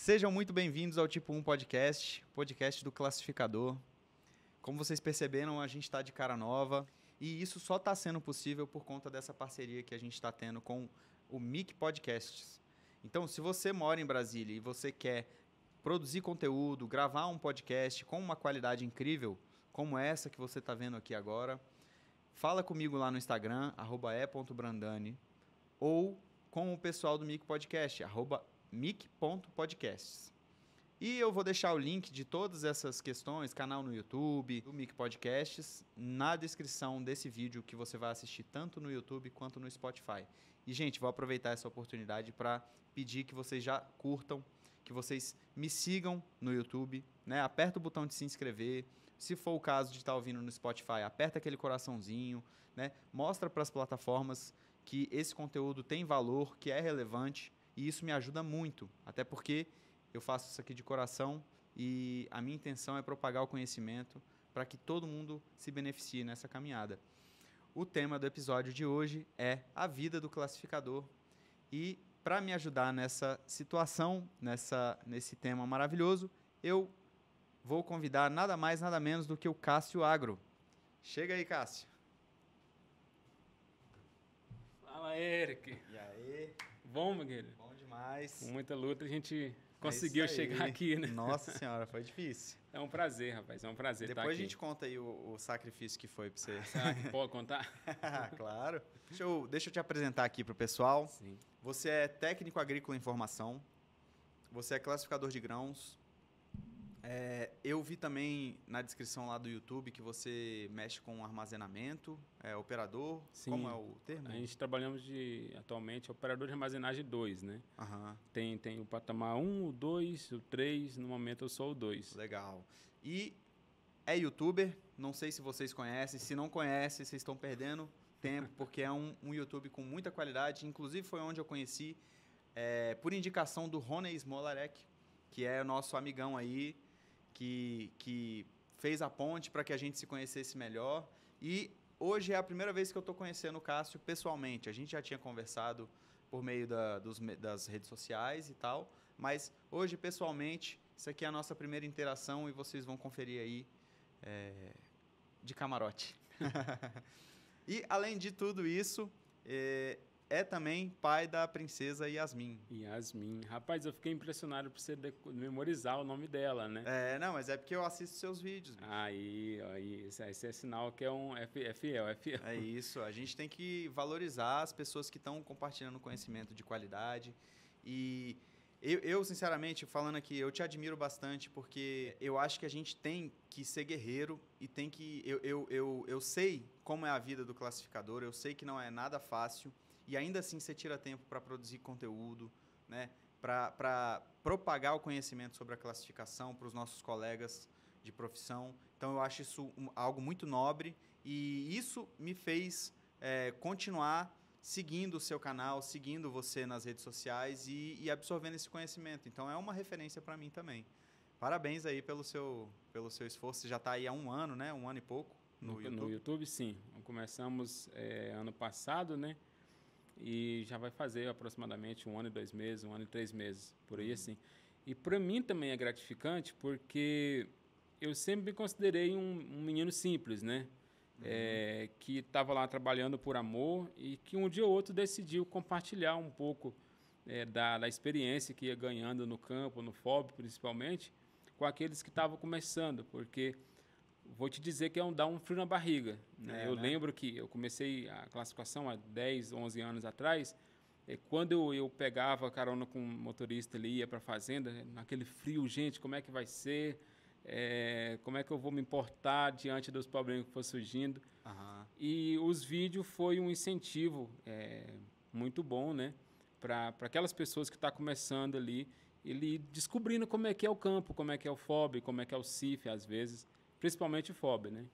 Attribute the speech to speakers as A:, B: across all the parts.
A: Sejam muito bem-vindos ao Tipo 1 Podcast, podcast do Classificador. Como vocês perceberam, a gente está de cara nova e isso só está sendo possível por conta dessa parceria que a gente está tendo com o MIC Podcasts. Então, se você mora em Brasília e você quer produzir conteúdo, gravar um podcast com uma qualidade incrível, como essa que você está vendo aqui agora, fala comigo lá no Instagram, @e.brandani, ou com o pessoal do MIC Podcast, @mic.podcasts. E eu vou deixar o link de todas essas questões, canal no YouTube, do MIC Podcasts, na descrição desse vídeo que você vai assistir tanto no YouTube quanto no Spotify. E, gente, vou aproveitar essa oportunidade para pedir que vocês já curtam, que vocês me sigam no YouTube, né? Aperta o botão de se inscrever. Se for o caso de estar ouvindo no Spotify, aperta aquele coraçãozinho, né? Mostra para as plataformas que esse conteúdo tem valor, que é relevante, e isso me ajuda muito, até porque eu faço isso aqui de coração e a minha intenção é propagar o conhecimento para que todo mundo se beneficie nessa caminhada. O tema do episódio de hoje é a vida do classificador. E para me ajudar nessa situação, nesse tema maravilhoso, eu vou convidar nada mais, nada menos do que o Cássio Agro. Chega aí, Cássio.
B: Fala, Eric.
A: E aí?
B: Bom, meu querido?
A: Bom demais.
B: Com muita luta a gente conseguiu chegar aqui, né?
A: Nossa senhora, foi difícil.
B: É um prazer, rapaz. É um prazer estar aqui.
A: Depois a gente conta aí o sacrifício que foi para você.
B: Será que pode contar?
A: Claro. Deixa eu te apresentar aqui para o pessoal.
B: Sim.
A: Você é técnico agrícola em formação. Você é classificador de grãos. Eu vi também na descrição lá do YouTube que você mexe com armazenamento, operador.
B: Sim.
A: Como é o termo?
B: A gente trabalhamos atualmente, operador de armazenagem 2, né?
A: Aham.
B: Tem o patamar 1, o 2, o 3, no momento eu sou o 2.
A: Legal. E é youtuber, não sei se vocês conhecem. Se não conhecem, vocês estão perdendo tempo, porque é um YouTube com muita qualidade. Inclusive foi onde eu conheci, por indicação do Rony Smolarek, que é o nosso amigão aí, que fez a ponte para que a gente se conhecesse melhor. E hoje é a primeira vez que eu estou conhecendo o Cássio pessoalmente. A gente já tinha conversado por meio das redes sociais e tal, mas hoje, pessoalmente, isso aqui é a nossa primeira interação e vocês vão conferir aí de camarote. E, além de tudo isso, é também pai da princesa Yasmin.
B: Yasmin. Rapaz, eu fiquei impressionado por você memorizar o nome dela, né?
A: Não, mas é porque eu assisto seus vídeos.
B: Aí, esse é sinal que é fiel.
A: É isso, a gente tem que valorizar as pessoas que estão compartilhando conhecimento de qualidade. E eu, sinceramente, falando aqui, eu te admiro bastante porque eu acho que a gente tem que ser guerreiro e tem que... Eu sei como é a vida do classificador, eu sei que não é nada fácil. E ainda assim você tira tempo para produzir conteúdo, né? Para propagar o conhecimento sobre a classificação para os nossos colegas de profissão. Então eu acho isso algo muito nobre e isso me fez continuar seguindo o seu canal, seguindo você nas redes sociais e absorvendo esse conhecimento. Então é uma referência para mim também. Parabéns aí pelo seu esforço. Você já está aí há 1 ano, né? 1 ano e pouco no YouTube.
B: No YouTube, sim. Começamos ano passado, né? E já vai fazer aproximadamente 1 ano e 2 meses, 1 ano e 3 meses, por aí assim. E para mim também é gratificante porque eu sempre me considerei um menino simples, né? Que estava lá trabalhando por amor e que um dia ou outro decidiu compartilhar um pouco da experiência que ia ganhando no campo, no FOB principalmente, com aqueles que estavam começando, porque... Vou te dizer que dá um frio na barriga. Né? Eu lembro que eu comecei a classificação há 10, 11 anos atrás. Quando eu pegava carona com um motorista ali, ia para a fazenda, naquele frio, gente, como é que vai ser? Como é que eu vou me importar diante dos problemas que for surgindo?
A: Uhum.
B: E os vídeos foi um incentivo muito bom, né? Para aquelas pessoas que estão começando ali, ele descobrindo como é que é o campo, como é que é o FOB, como é que é o CIF, às vezes. Principalmente o FOB, né?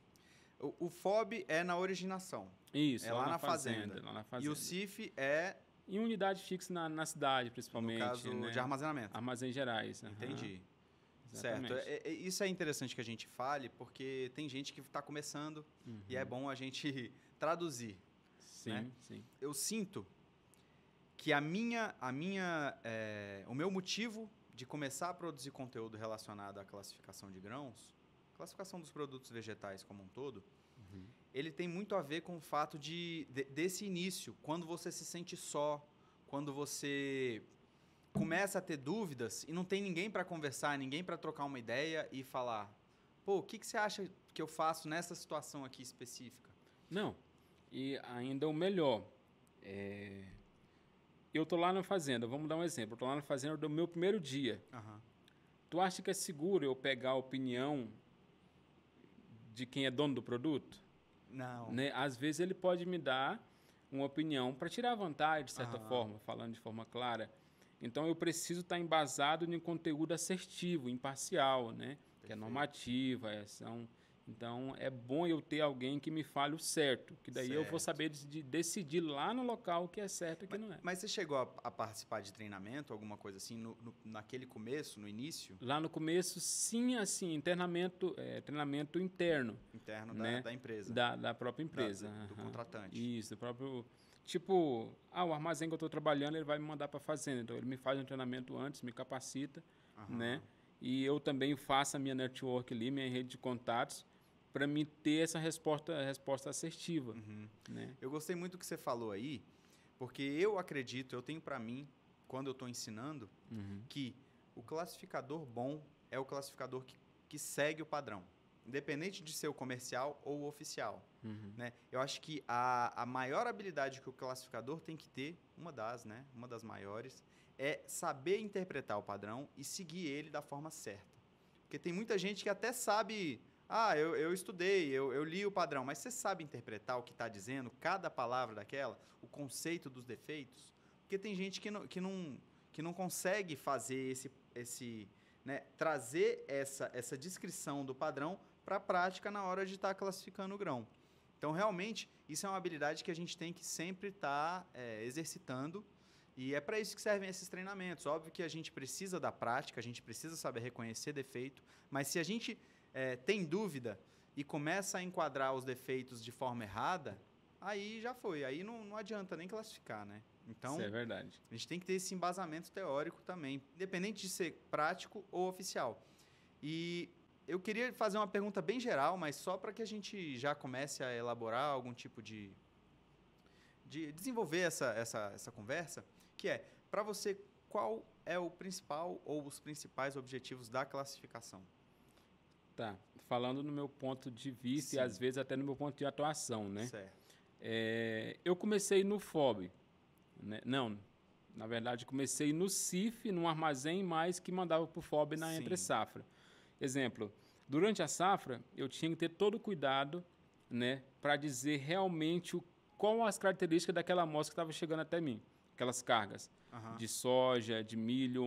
A: O FOB é na originação.
B: Isso,
A: lá na fazenda.
B: Lá na fazenda.
A: E o CIF é...
B: Em unidade fixa na cidade, principalmente.
A: No caso, né? De armazenamento.
B: Armazéns gerais.
A: Entendi.
B: Exatamente.
A: Certo. Isso é interessante que a gente fale, porque tem gente que está começando e é bom a gente traduzir.
B: Sim,
A: né?
B: sim.
A: Eu sinto que o meu motivo de começar a produzir conteúdo relacionado à classificação de grãos, classificação dos produtos vegetais como um todo, ele tem muito a ver com o fato desse início, quando você se sente só, quando você começa a ter dúvidas e não tem ninguém para conversar, ninguém para trocar uma ideia e falar, pô, o que você acha que eu faço nessa situação aqui específica?
B: Não, e ainda o melhor, eu tô lá na fazenda, vamos dar um exemplo, eu tô lá na fazenda do meu primeiro dia. Tu acha que é seguro eu pegar a opinião de quem é dono do produto?
A: Não.
B: Né? Às vezes ele pode me dar uma opinião para tirar vantagem, de certa forma, falando de forma clara. Então, eu preciso estar embasado em um conteúdo assertivo, imparcial, né? Que é normativa, Então, é bom eu ter alguém que me fale o certo, que daí eu vou saber decidir lá no local o que é certo e o que não é.
A: Mas você chegou a participar de treinamento, alguma coisa assim, naquele começo, no início?
B: Lá no começo, sim, assim, treinamento interno.
A: Interno
B: né?
A: da empresa.
B: Da própria empresa.
A: Do contratante.
B: Isso, do próprio... Tipo, o armazém que eu estou trabalhando, ele vai me mandar para a fazenda. Então, ele me faz um treinamento antes, me capacita, né? E eu também faço a minha network ali, minha rede de contatos, para me ter essa resposta assertiva. Né?
A: Eu gostei muito do que você falou aí, porque eu tenho para mim, quando eu estou ensinando, que o classificador bom é o classificador que segue o padrão, independente de ser o comercial ou o oficial. Né? Eu acho que a maior habilidade que o classificador tem que ter, uma das maiores, é saber interpretar o padrão e seguir ele da forma certa. Porque tem muita gente que até sabe... eu estudei, eu li o padrão, mas você sabe interpretar o que está dizendo, cada palavra daquela, o conceito dos defeitos? Porque tem gente que não consegue fazer né, trazer essa descrição do padrão para a prática na hora de estar classificando o grão. Então, realmente, isso é uma habilidade que a gente tem que sempre estar exercitando, e é para isso que servem esses treinamentos. Óbvio que a gente precisa da prática, a gente precisa saber reconhecer defeito, mas se a gente tem dúvida e começa a enquadrar os defeitos de forma errada, aí já foi, aí não adianta nem classificar, né? Então,
B: isso é verdade.
A: A gente tem que ter esse embasamento teórico também, independente de ser prático ou oficial. E eu queria fazer uma pergunta bem geral, mas só para que a gente já comece a elaborar algum tipo de desenvolver essa conversa, que é, para você, qual é o principal ou os principais objetivos da classificação?
B: Tá, falando no meu ponto de vista. Sim. E às vezes até no meu ponto de atuação, né?
A: Certo.
B: Eu comecei no FOB, né? Não, na verdade comecei no CIF, num armazém mais que mandava para o FOB na entre safra. Exemplo, durante a safra eu tinha que ter todo o cuidado, né, para dizer realmente qual as características daquela amostra que estava chegando até mim, aquelas cargas de soja, de milho,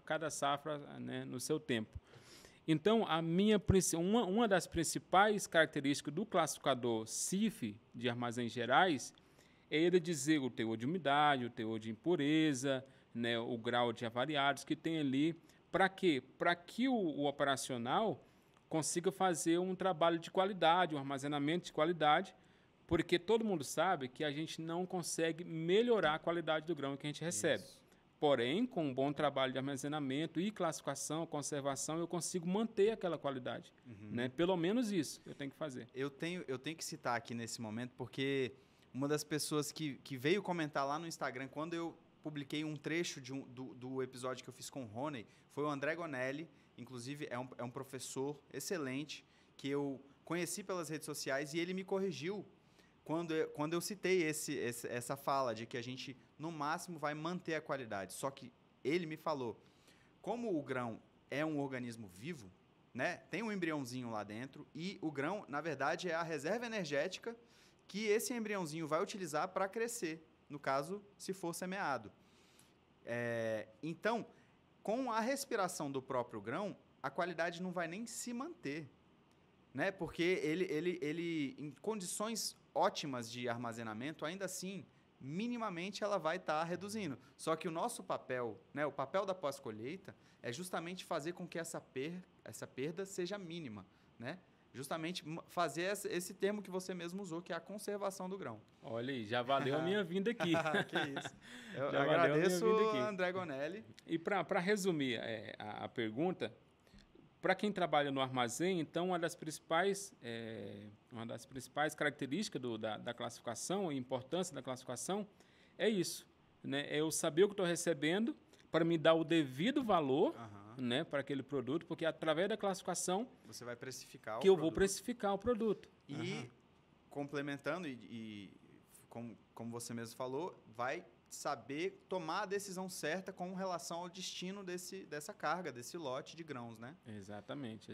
B: cada safra, né, no seu tempo. Então, uma das principais características do classificador CIF de armazéns gerais é ele dizer o teor de umidade, o teor de impureza, né, o grau de avariados que tem ali. Para quê? Para que o operacional consiga fazer um trabalho de qualidade, um armazenamento de qualidade, porque todo mundo sabe que a gente não consegue melhorar a qualidade do grão que a gente recebe. Isso. Porém, com um bom trabalho de armazenamento e classificação, conservação, eu consigo manter aquela qualidade. Né? Pelo menos isso eu tenho que fazer.
A: Eu tenho que citar aqui nesse momento, porque uma das pessoas que veio comentar lá no Instagram, quando eu publiquei um trecho do episódio que eu fiz com o Rony, foi o André Gonelli. Inclusive, é um professor excelente, que eu conheci pelas redes sociais, e ele me corrigiu quando eu citei essa fala de que a gente, no máximo, vai manter a qualidade. Só que ele me falou, como o grão é um organismo vivo, né, tem um embriãozinho lá dentro, e o grão, na verdade, é a reserva energética que esse embriãozinho vai utilizar para crescer, no caso, se for semeado. Então, com a respiração do próprio grão, a qualidade não vai nem se manter, né? Porque ele em condições ótimas de armazenamento, ainda assim, minimamente ela vai estar reduzindo. Só que o nosso papel, né, o papel da pós-colheita, é justamente fazer com que essa perda seja mínima, né? justamente fazer esse termo que você mesmo usou, que é a conservação do grão.
B: Olha aí, já valeu a minha vinda aqui.
A: Que isso. Eu agradeço, André Gonelli.
B: E para resumir a pergunta, para quem trabalha no armazém, então uma das principais características da classificação, a importância da classificação, é isso, né? É eu saber o que estou recebendo para me dar o devido valor, né, para aquele produto, porque através da classificação
A: você vai precificar
B: eu vou precificar o produto.
A: E complementando, e como você mesmo falou, vai saber tomar a decisão certa com relação ao destino dessa carga, desse lote de grãos, né?
B: Exatamente.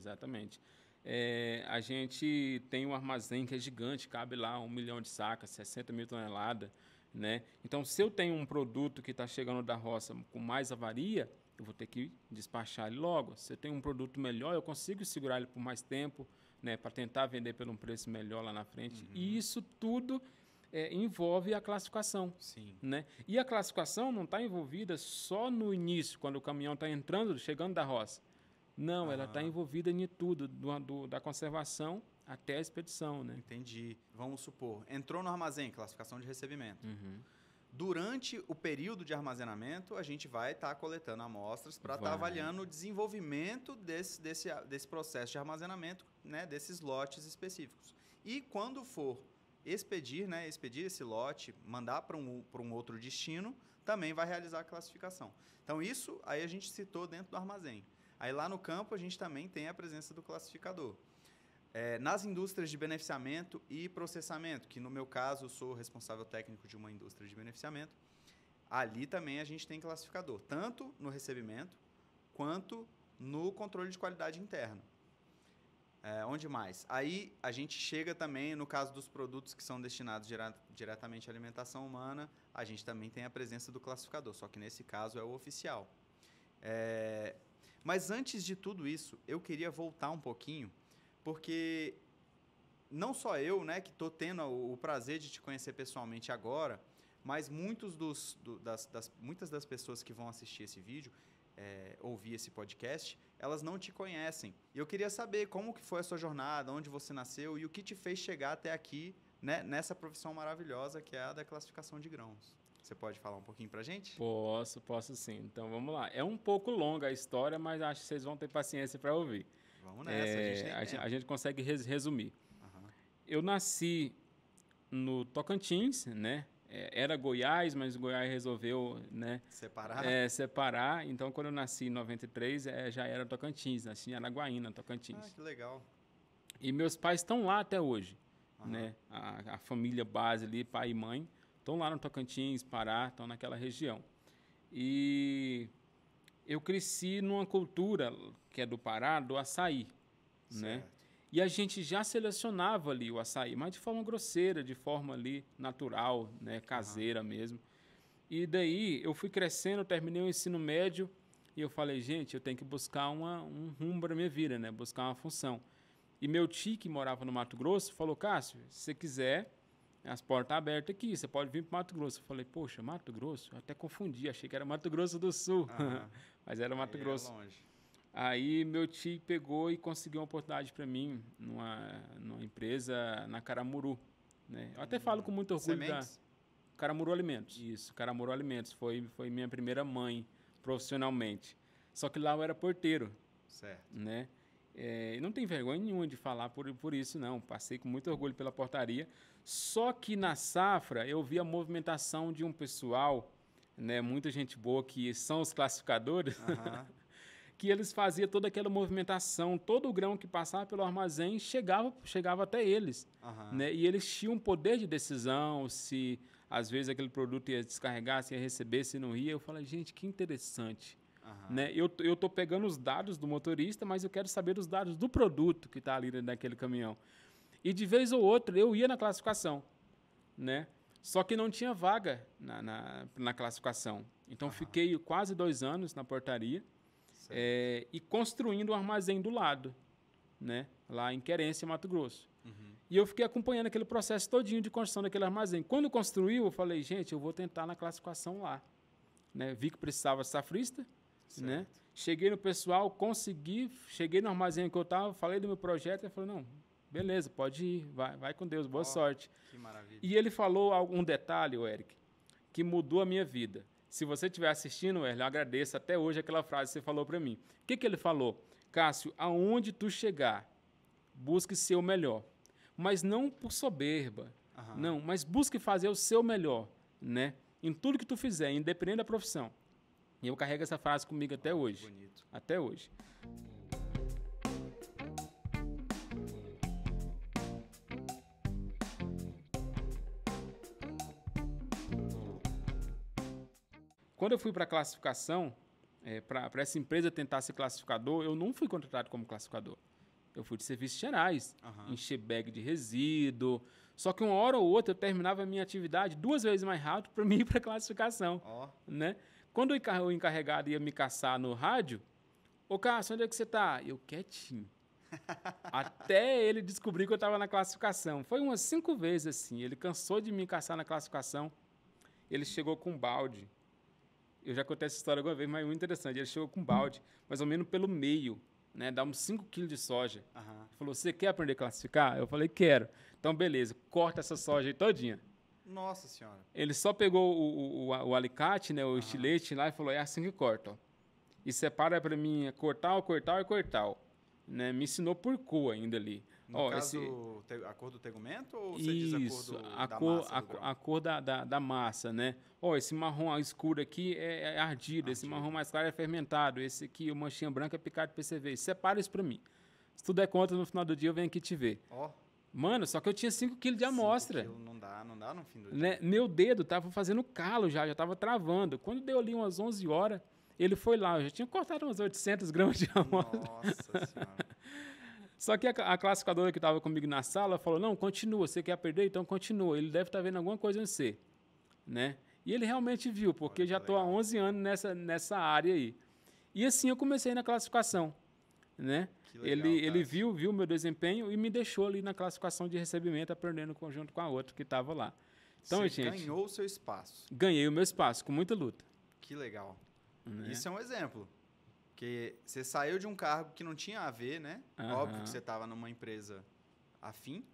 B: A gente tem um armazém que é gigante, cabe lá 1 milhão de sacas, 60 mil toneladas, né? Então, se eu tenho um produto que está chegando da roça com mais avaria, eu vou ter que despachar ele logo. Se eu tenho um produto melhor, eu consigo segurar ele por mais tempo, né, para tentar vender por um preço melhor lá na frente. E isso tudo envolve a classificação.
A: Sim.
B: Né? E a classificação não está envolvida só no início, quando o caminhão está entrando, chegando da roça. Não, ela está envolvida em tudo, da conservação até a expedição. Né?
A: Entendi. Vamos supor, entrou no armazém, classificação de recebimento. Durante o período de armazenamento, a gente vai estar coletando amostras para estar avaliando o desenvolvimento desse processo de armazenamento, né, desses lotes específicos. E quando for expedir esse lote, mandar para um outro destino, também vai realizar a classificação. Então, isso aí a gente citou dentro do armazém. Aí lá no campo, a gente também tem a presença do classificador. Nas indústrias de beneficiamento e processamento, que no meu caso eu sou responsável técnico de uma indústria de beneficiamento, ali também a gente tem classificador, tanto no recebimento quanto no controle de qualidade interno. Onde mais? Aí a gente chega também, no caso dos produtos que são destinados diretamente à alimentação humana, a gente também tem a presença do classificador, só que nesse caso é o oficial. Mas antes de tudo isso, eu queria voltar um pouquinho, porque não só eu, né, que estou tendo o prazer de te conhecer pessoalmente agora, mas muitas das pessoas que vão assistir esse vídeo, ouvir esse podcast, elas não te conhecem. E eu queria saber como que foi a sua jornada, onde você nasceu e o que te fez chegar até aqui, né, nessa profissão maravilhosa que é a da classificação de grãos. Você pode falar um pouquinho pra gente?
B: Posso sim. Então vamos lá. É um pouco longa a história, mas acho que vocês vão ter paciência para ouvir.
A: Vamos nessa,
B: a gente consegue resumir. Eu nasci no Tocantins, né? Era Goiás, mas Goiás resolveu, né, separar. Então, quando eu nasci em 93, já era Tocantins, nasci em Araguaína, Tocantins.
A: Que legal.
B: E meus pais estão lá até hoje. Né? A família base ali, pai e mãe, estão lá no Tocantins, Pará, estão naquela região. E eu cresci numa cultura que é do Pará, do açaí, né? E a gente já selecionava ali o açaí, mas de forma grosseira, de forma ali natural, né? Caseira mesmo. E daí eu fui crescendo, terminei o ensino médio e eu falei, gente, eu tenho que buscar um rumo para minha vida, né? Buscar uma função. E meu tio, que morava no Mato Grosso, falou, Cássio, se você quiser, as portas estão abertas aqui, você pode vir para o Mato Grosso. Eu falei, poxa, Mato Grosso? Eu até confundi, achei que era Mato Grosso do Sul, mas era Mato Grosso.
A: Longe.
B: Aí meu tio pegou e conseguiu uma oportunidade para mim numa empresa na Caramuru. Né? Eu até falo com muito orgulho
A: Sementes?
B: da Caramuru Alimentos. Isso, Caramuru Alimentos. Foi minha primeira mãe profissionalmente. Só que lá eu era porteiro.
A: Certo.
B: Né? Não tem vergonha nenhuma de falar por isso, não. Passei com muito orgulho pela portaria. Só que na safra eu vi a movimentação de um pessoal, né, muita gente boa, que são os classificadores, que eles faziam toda aquela movimentação, todo o grão que passava pelo armazém chegava até eles. Né? E eles tinham poder de decisão, se às vezes aquele produto ia descarregar, se ia receber, se não ia. Eu falei, gente, que interessante. Né? Eu estou pegando os dados do motorista, mas eu quero saber os dados do produto que está ali dentro daquele caminhão. E de vez ou outra eu ia na classificação, né? Só que não tinha vaga na classificação. Então fiquei quase 2 anos na portaria e construindo um armazém do lado, né? Lá em Querência, Mato Grosso. E eu fiquei acompanhando aquele processo todinho de construção daquele armazém. Quando construiu, eu falei, gente, eu vou tentar na classificação lá. Né? Vi que precisava safrista. né? Cheguei no pessoal, consegui, cheguei no armazém que eu estava, falei do meu projeto, ele falou, não, beleza, pode ir, vai com Deus, boa sorte.
A: Que maravilha.
B: E ele falou um detalhe, Eric, que mudou a minha vida. Se você estiver assistindo, eu agradeço até hoje aquela frase que você falou para mim. O que ele falou? Cássio, aonde tu chegar, busque ser o melhor. Mas não por soberba, não, mas busque fazer o seu melhor, né? Em tudo que tu fizer, independente da profissão. E eu carrego essa frase comigo até hoje.
A: Bonito.
B: Até hoje. Quando eu fui para a classificação, para essa empresa tentar ser classificador, eu não fui contratado como classificador. Eu fui de serviços gerais, encher bag de resíduo. Só que uma hora ou outra eu terminava a minha atividade 2 vezes mais rápido para mim ir para a classificação. Né? Quando o encarregado ia me caçar no rádio, ô Cássio, onde é que você está? Eu quietinho. Até ele descobrir que eu estava na classificação. Foi umas 5 vezes assim. Ele cansou de me caçar na classificação. Ele chegou com um balde. Eu já contei essa história alguma vez, mas é muito interessante. Ele chegou com um balde, mais ou menos pelo meio, né? Dá uns 5 quilos de soja. Ele falou, você quer aprender a classificar? Eu falei, quero. Então, beleza, corta essa soja aí todinha.
A: Nossa Senhora.
B: Ele só pegou o alicate, né, o estilete lá e falou, é assim que corta. Ó. E separa para mim cortar, né? Me ensinou por cor ainda ali.
A: No caso, a cor do tegumento ou você diz a cor da massa?
B: A cor da massa, né? Esse marrom escuro aqui é ardido, esse marrom mais claro é fermentado, esse aqui, o manchinha branca é picado de PCV. Separa isso para mim. Se tu der conta, no final do dia eu venho aqui te ver. Mano, só que eu tinha 5 quilos de amostra.
A: 5 quilos não dá no fim do
B: né?
A: dia.
B: Meu dedo tava fazendo calo já tava travando. Quando deu ali umas 11 horas, ele foi lá. Eu já tinha cortado umas 800 gramas de amostra.
A: Nossa Senhora.
B: Só que a classificadora que estava comigo na sala falou, não, continua, você quer perder? Então continua. Ele deve estar vendo alguma coisa em você. Né? E ele realmente viu, porque já estou há 11 anos nessa área aí. E assim eu comecei na classificação. Né?
A: Legal,
B: ele viu o meu desempenho e me deixou ali na classificação de recebimento, aprendendo conjunto com a outra que estava lá. Então,
A: você ganhou o seu espaço.
B: Ganhei o meu espaço, com muita luta.
A: Que legal.
B: Né?
A: Isso é um exemplo. Porque você saiu de um cargo que não tinha a ver, né? Óbvio que você estava numa empresa afim,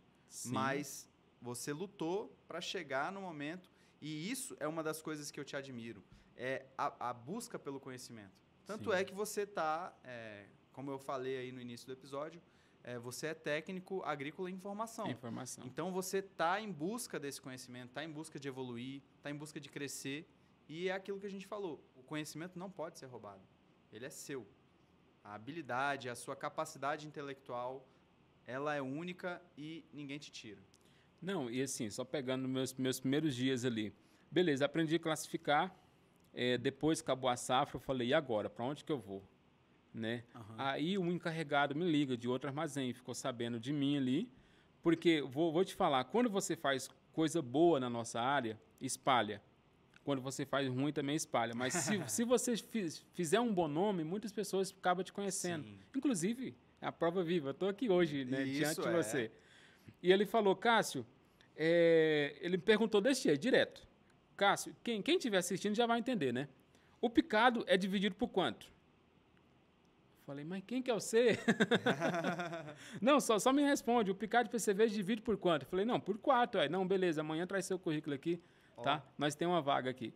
A: mas você lutou para chegar no momento. E isso é uma das coisas que eu te admiro. É a busca pelo conhecimento. Tanto é que você está... como eu falei aí no início do episódio, você é técnico agrícola em informação. Então, você está em busca desse conhecimento, está em busca de evoluir, está em busca de crescer. E é aquilo que a gente falou, o conhecimento não pode ser roubado. Ele é seu. A habilidade, a sua capacidade intelectual, ela é única e ninguém te tira.
B: Não, e assim, só pegando meus primeiros dias ali. Beleza, aprendi a classificar. Depois acabou a safra, eu falei, e agora? Para onde que eu vou? Né? Aí um encarregado me liga de outro armazém, ficou sabendo de mim ali, porque vou te falar, quando você faz coisa boa na nossa área, espalha. Quando você faz ruim, também espalha. Mas se você fizer um bom nome, muitas pessoas acabam te conhecendo. Sim. Inclusive, é a prova viva. Eu estou aqui hoje, né, diante de você. E ele falou, Cássio, ele me perguntou desse jeito, direto. Cássio, quem estiver assistindo já vai entender, né? O picado é dividido por quanto? Falei, mas quem que é você? Não, só me responde. O picado de PCV divide por quanto? Falei, não, por 4. Não, beleza, amanhã traz seu currículo aqui, tá? Nós temos uma vaga aqui.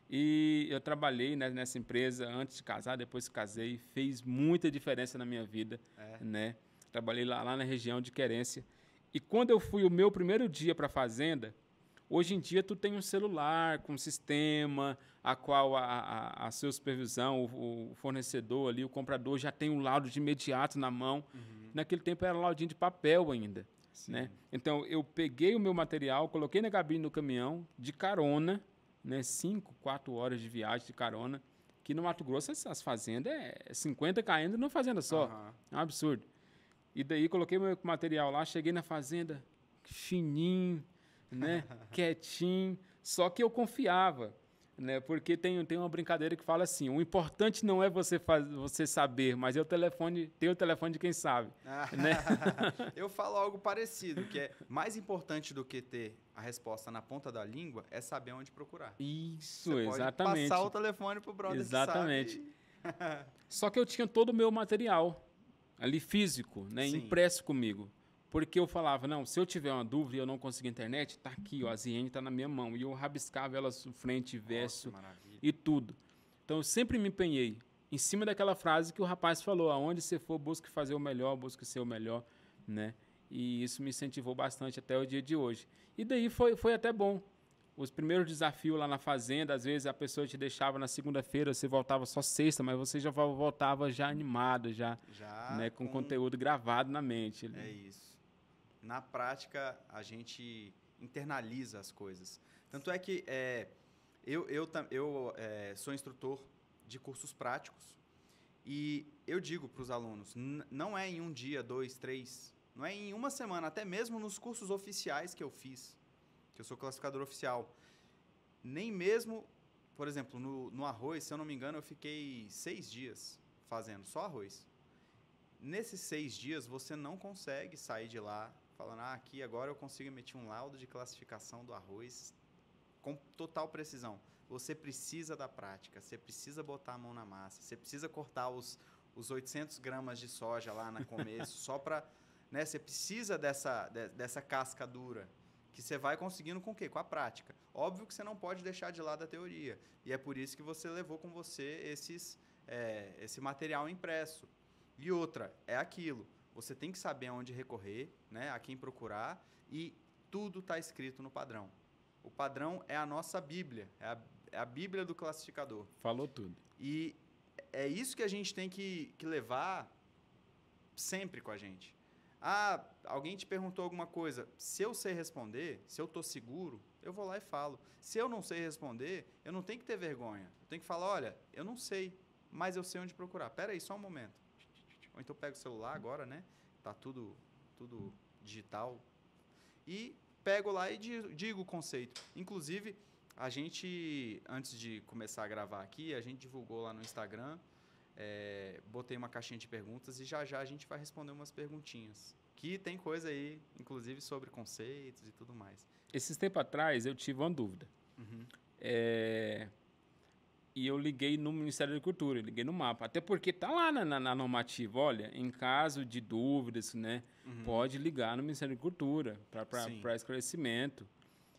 B: E eu trabalhei nessa empresa antes de casar, depois que casei. Fez muita diferença na minha vida, né? Trabalhei lá na região de Querência. E quando eu fui o meu primeiro dia para a fazenda, hoje em dia tu tem um celular com um sistema, a qual a sua supervisão, o fornecedor ali, o comprador já tem um laudo de imediato na mão. Naquele tempo era laudinho de papel ainda. Né? Então eu peguei o meu material, coloquei na cabine do caminhão, de carona, né? 5, 4 horas de viagem de carona, que no Mato Grosso as fazendas é 50 km numa fazenda só. É um absurdo. E daí coloquei meu material lá, cheguei na fazenda, fininho, né? Quietinho, só que eu confiava, né? Porque tem uma brincadeira que fala assim, o importante não é você saber, mas é ter o telefone de quem sabe. Né?
A: Eu falo algo parecido, que é mais importante do que ter a resposta na ponta da língua é saber onde procurar.
B: Isso,
A: você
B: exatamente.
A: Pode passar o telefone pro brother
B: exatamente.
A: que sabe.
B: Só que eu tinha todo o meu material ali físico, né,
A: Sim.
B: impresso comigo. Porque eu falava, não, se eu tiver uma dúvida e eu não conseguir internet, tá aqui, ó, a ZN tá na minha mão. E eu rabiscava ela frente e verso e tudo. Então eu sempre me empenhei em cima daquela frase que o rapaz falou, aonde você for, busque fazer o melhor, busque ser o melhor, né? E isso me incentivou bastante até o dia de hoje. E daí foi até bom. Os primeiros desafios lá na fazenda, às vezes a pessoa te deixava na segunda-feira, você voltava só sexta, mas você já voltava já animado, já né, com conteúdo gravado na mente. Ali.
A: É isso. Na prática, a gente internaliza as coisas. Tanto é que eu sou instrutor de cursos práticos e eu digo para os alunos, não é em um dia, 2, 3, não é em uma semana, até mesmo nos cursos oficiais que eu fiz, que eu sou classificador oficial. Nem mesmo, por exemplo, no arroz, se eu não me engano, eu fiquei 6 dias fazendo só arroz. Nesses 6 dias, você não consegue sair de lá falando, aqui agora eu consigo emitir um laudo de classificação do arroz com total precisão. Você precisa da prática, você precisa botar a mão na massa, você precisa cortar os 800 gramas de soja lá no começo, só para... Né, você precisa dessa casca dura, que você vai conseguindo com o quê? Com a prática. Óbvio que você não pode deixar de lado a teoria, e é por isso que você levou com você esse material impresso. E outra, é aquilo, você tem que saber aonde recorrer, né, a quem procurar, e tudo está escrito no padrão. O padrão é a nossa Bíblia, é a Bíblia do classificador.
B: Falou tudo.
A: E é isso que a gente tem que levar sempre com a gente. Alguém te perguntou alguma coisa, se eu sei responder, se eu estou seguro, eu vou lá e falo. Se eu não sei responder, eu não tenho que ter vergonha. Eu tenho que falar, olha, eu não sei, mas eu sei onde procurar. Espera aí, só um momento. Ou então pego o celular agora, né? Tá tudo digital. E pego lá e digo o conceito. Inclusive, a gente, antes de começar a gravar aqui, a gente divulgou lá no Instagram, botei uma caixinha de perguntas e já a gente vai responder umas perguntinhas. Que tem coisa aí, inclusive, sobre conceitos e tudo mais.
B: Esses tempos atrás, eu tive uma dúvida.
A: Uhum.
B: E eu liguei no Ministério da Agricultura, liguei no mapa. Até porque tá lá na normativa, olha, em caso de dúvidas, né, pode ligar no Ministério da Agricultura para esclarecimento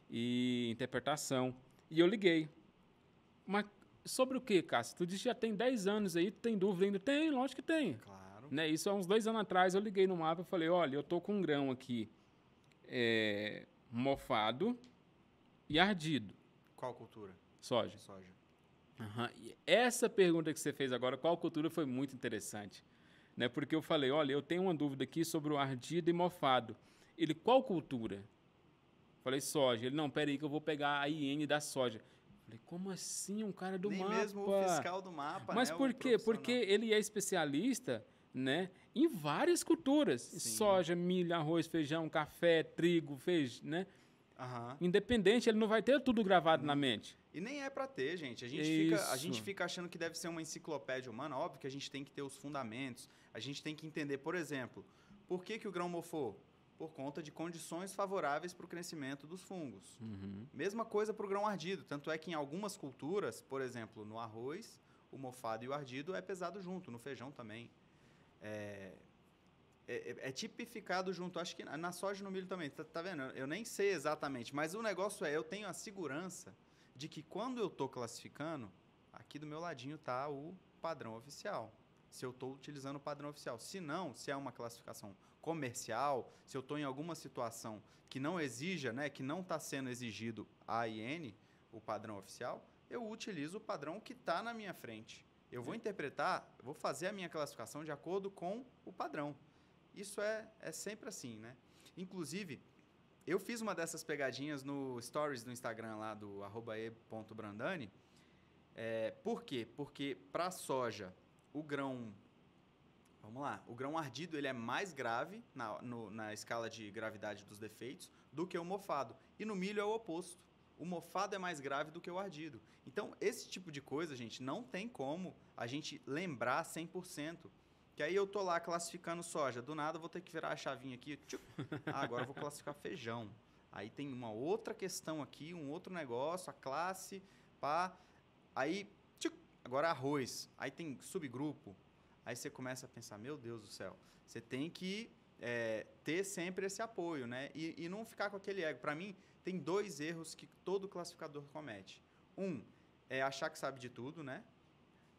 B: e interpretação. E eu liguei. Mas sobre o que, Cássio? Tu disse que já tem 10 anos aí, tu tem dúvida ainda? Tem, lógico que tem.
A: Claro.
B: Né? Isso há uns 2 anos atrás eu liguei no mapa e falei, olha, eu tô com um grão aqui mofado e ardido.
A: Qual cultura?
B: Soja.
A: Soja.
B: Uhum. E essa pergunta que você fez agora, qual cultura, foi muito interessante. Né? Porque eu falei, olha, eu tenho uma dúvida aqui sobre o ardido e mofado. Ele, qual cultura? Falei, soja. Ele, não, peraí que eu vou pegar a IN da soja. Falei, como assim? Um cara do
A: Nem
B: mapa?
A: Nem mesmo o fiscal do mapa,
B: Mas
A: né?
B: por quê? Porque ele é especialista, né, em várias culturas. Sim. Soja, milho, arroz, feijão, café, trigo, né?
A: Uhum.
B: Independente, ele não vai ter tudo gravado na mente.
A: E nem é para ter, gente. A gente fica achando que deve ser uma enciclopédia humana. Óbvio que a gente tem que ter os fundamentos. A gente tem que entender, por exemplo, por que o grão mofou? Por conta de condições favoráveis para o crescimento dos fungos. Uhum. Mesma coisa para o grão ardido. Tanto é que em algumas culturas, por exemplo, no arroz, o mofado e o ardido é pesado junto. No feijão também. É tipificado junto. Acho que na soja e no milho também. Tá vendo? Eu nem sei exatamente. Mas o negócio eu tenho a segurança de que quando eu estou classificando, aqui do meu ladinho está o padrão oficial. Se eu estou utilizando o padrão oficial. Se não, se é uma classificação comercial, se eu estou em alguma situação que não exija, né, que não está sendo exigido a AIN, o padrão oficial, eu utilizo o padrão que está na minha frente. Eu vou interpretar, vou fazer a minha classificação de acordo com o padrão. Isso é sempre assim, né? Inclusive, eu fiz uma dessas pegadinhas no Stories do Instagram lá do @e.brandani. Por quê? Porque para soja, o grão ardido ele é mais grave na escala de gravidade dos defeitos do que o mofado. E no milho é o oposto. O mofado é mais grave do que o ardido. Então, esse tipo de coisa, gente, não tem como a gente lembrar 100%. Que aí eu tô lá classificando soja. Do nada eu vou ter que virar a chavinha aqui. Agora eu vou classificar feijão. Aí tem uma outra questão aqui, um outro negócio, a classe, pá. Aí Agora, arroz. Aí tem subgrupo. Aí você começa a pensar, meu Deus do céu. Você tem que ter sempre esse apoio, né? E não ficar com aquele ego. Para mim, tem 2 erros que todo classificador comete. Um, é achar que sabe de tudo, né?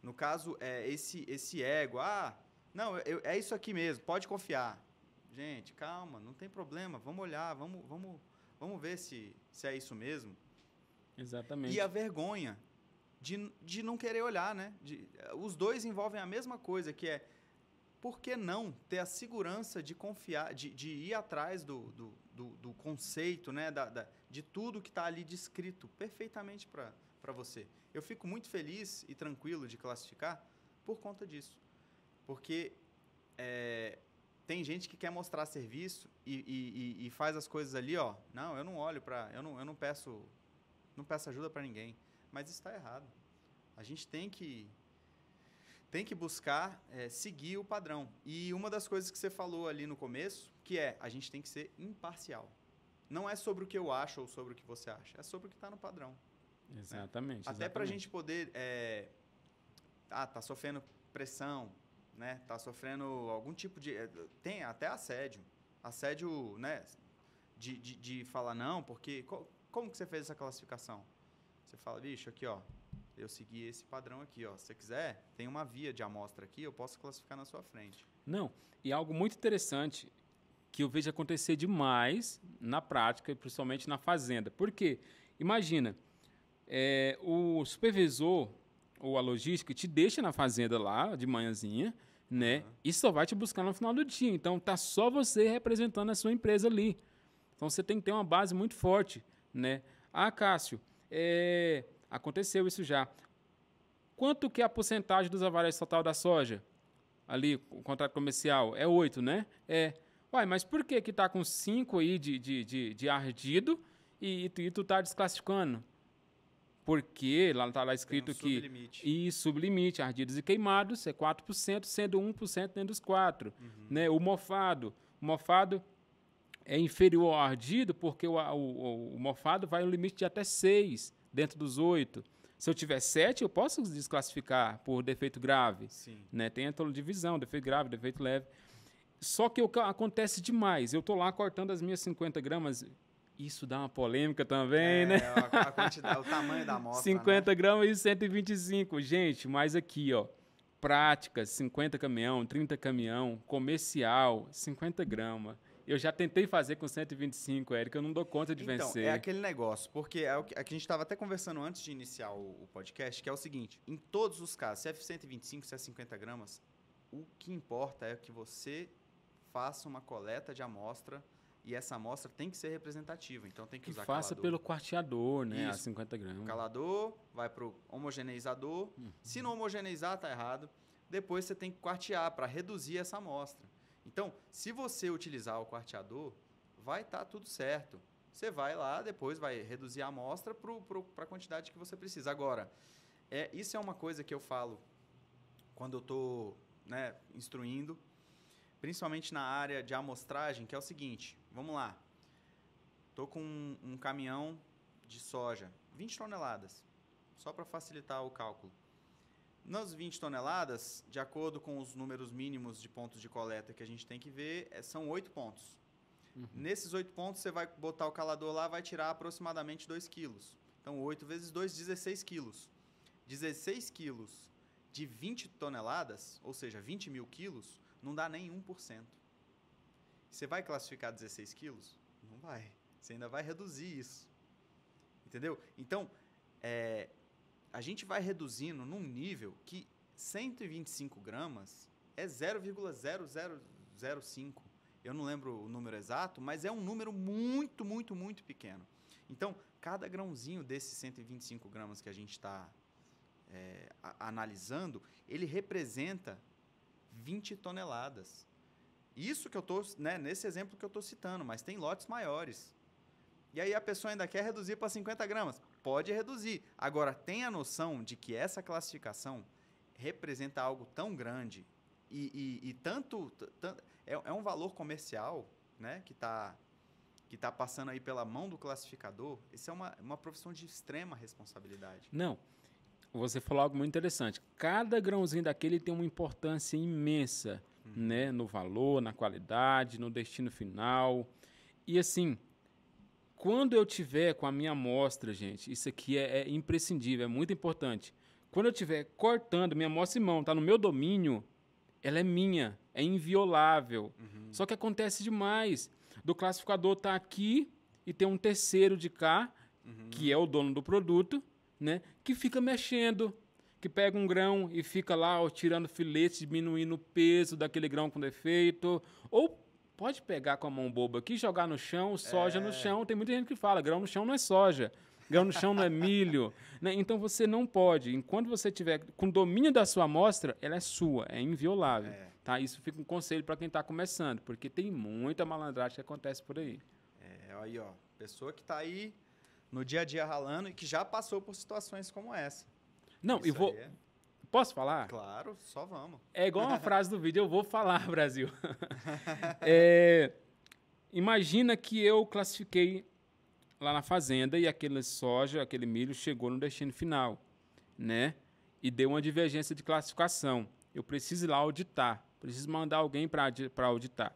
A: No caso, esse ego. Ah, não, é isso aqui mesmo, pode confiar. Gente, calma, não tem problema. Vamos olhar, vamos ver se é isso mesmo.
B: Exatamente.
A: E a vergonha de não querer olhar, né? Os 2 envolvem a mesma coisa, que é por que não ter a segurança de confiar, de ir atrás do conceito, né? De tudo que está ali descrito perfeitamente para você. Eu fico muito feliz e tranquilo de classificar por conta disso. Porque tem gente que quer mostrar serviço e faz as coisas ali, ó. Não, eu não olho para... Eu não peço ajuda para ninguém. Mas isso está errado. A gente tem que buscar seguir o padrão. E uma das coisas que você falou ali no começo, que a gente tem que ser imparcial. Não é sobre o que eu acho ou sobre o que você acha. É sobre o que está no padrão.
B: Exatamente.
A: Né? Até para a gente poder... tá sofrendo pressão, né? Tá sofrendo algum tipo de... tem até assédio. Assédio, né? De falar não, porque... Como que você fez essa classificação? Você fala, bicho, aqui, ó. Eu segui esse padrão aqui, ó. Se você quiser, tem uma via de amostra aqui, eu posso classificar na sua frente.
B: Não, e algo muito interessante que eu vejo acontecer demais na prática, principalmente na fazenda. Por quê? Imagina, o supervisor ou a logística te deixa na fazenda lá, de manhãzinha, né? E só vai te buscar no final do dia. Então, tá só você representando a sua empresa ali. Então, você tem que ter uma base muito forte, né? Ah, Cássio, aconteceu isso já. Quanto que é a porcentagem dos avarelos total da soja? Ali, o contrato comercial, é 8, né? Uai, mas por que tá com 5 aí de ardido e tu tá desclassificando? Porque lá tá lá escrito que...
A: sublimite.
B: E sublimite, ardidos e queimados, é 4%, sendo 1% dentro dos 4. Né? O mofado é inferior ao ardido porque o mofado vai no limite de até 6 dentro dos 8. Se eu tiver 7, eu posso desclassificar por defeito grave.
A: Sim.
B: Né? Tem a divisão, defeito grave, defeito leve. Só que acontece demais. Eu estou lá cortando as minhas 50 gramas. Isso dá uma polêmica também, né?
A: A quantidade, o tamanho da amostra,
B: 50 gramas e 125. Gente, mas aqui, ó. Práticas, 50 caminhão, 30 caminhão, comercial, 50 gramas. Eu já tentei fazer com 125, Érica, eu não dou conta de vencer.
A: É aquele negócio, porque é que a gente estava até conversando antes de iniciar o podcast, que é o seguinte, em todos os casos, se é 125, se é 50 gramas, o que importa é que você faça uma coleta de amostra e essa amostra tem que ser representativa, então tem que usar
B: faça
A: calador.
B: Pelo quarteador, né,
A: Isso.
B: a 50 gramas.
A: O calador vai para o homogeneizador, se não homogeneizar, tá errado, depois você tem que quartear para reduzir essa amostra. Então, se você utilizar o quarteador, vai estar tudo certo. Você vai lá, depois vai reduzir a amostra para a quantidade que você precisa. Agora, isso é uma coisa que eu falo quando eu estou instruindo, principalmente na área de amostragem, que é o seguinte, vamos lá. Estou com um caminhão de soja, 20 toneladas, só para facilitar o cálculo. Nas 20 toneladas, de acordo com os números mínimos de pontos de coleta que a gente tem que ver, são 8 pontos. Nesses 8 pontos, você vai botar o calador lá, vai tirar aproximadamente 2 quilos. Então, 8 vezes 2, 16 quilos. 16 quilos de 20 toneladas, ou seja, 20 mil quilos, não dá nem 1%. Você vai classificar 16 quilos? Não vai. Você ainda vai reduzir isso. Entendeu? Então, a gente vai reduzindo num nível que 125 gramas é 0,0005. Eu não lembro o número exato, mas é um número muito, muito, muito pequeno. Então, cada grãozinho desses 125 gramas que a gente está analisando, ele representa 20 toneladas. Isso que eu estou, nesse exemplo que eu estou citando, mas tem lotes maiores. E aí a pessoa ainda quer reduzir para 50 gramas. Pode reduzir. Agora, tenha a noção de que essa classificação representa algo tão grande e tanto é um valor comercial, né, que tá passando aí pela mão do classificador. Isso é uma profissão de extrema responsabilidade.
B: Não. Você falou algo muito interessante. Cada grãozinho daquele tem uma importância imensa, né? No valor, na qualidade, no destino final. E assim, quando eu tiver com a minha amostra, gente, isso aqui é imprescindível, é muito importante. Quando eu estiver cortando minha amostra em mão, tá no meu domínio, ela é minha, é inviolável. Só que acontece demais. Do classificador tá aqui e tem um terceiro de cá, que é o dono do produto, né, que fica mexendo, que pega um grão e fica lá ó, tirando filete, diminuindo o peso daquele grão com defeito. Ou pode pegar com a mão boba aqui, jogar no chão, soja no chão. Tem muita gente que fala, grão no chão não é soja. Grão no chão não é milho. Né? Então você não pode. Enquanto você tiver com domínio da sua amostra, ela é sua, é inviolável. Tá? Isso fica um conselho para quem está começando, porque tem muita malandragem que acontece por aí.
A: Aí, ó, pessoa que está aí no dia a dia ralando e que já passou por situações como essa.
B: Não,
A: Isso
B: eu vou. Posso falar?
A: Claro, só vamos.
B: É igual uma frase do vídeo, eu vou falar, Brasil. Imagina que eu classifiquei lá na fazenda e aquele soja, aquele milho chegou no destino final, né? E deu uma divergência de classificação. Eu preciso ir lá auditar, preciso mandar alguém para auditar.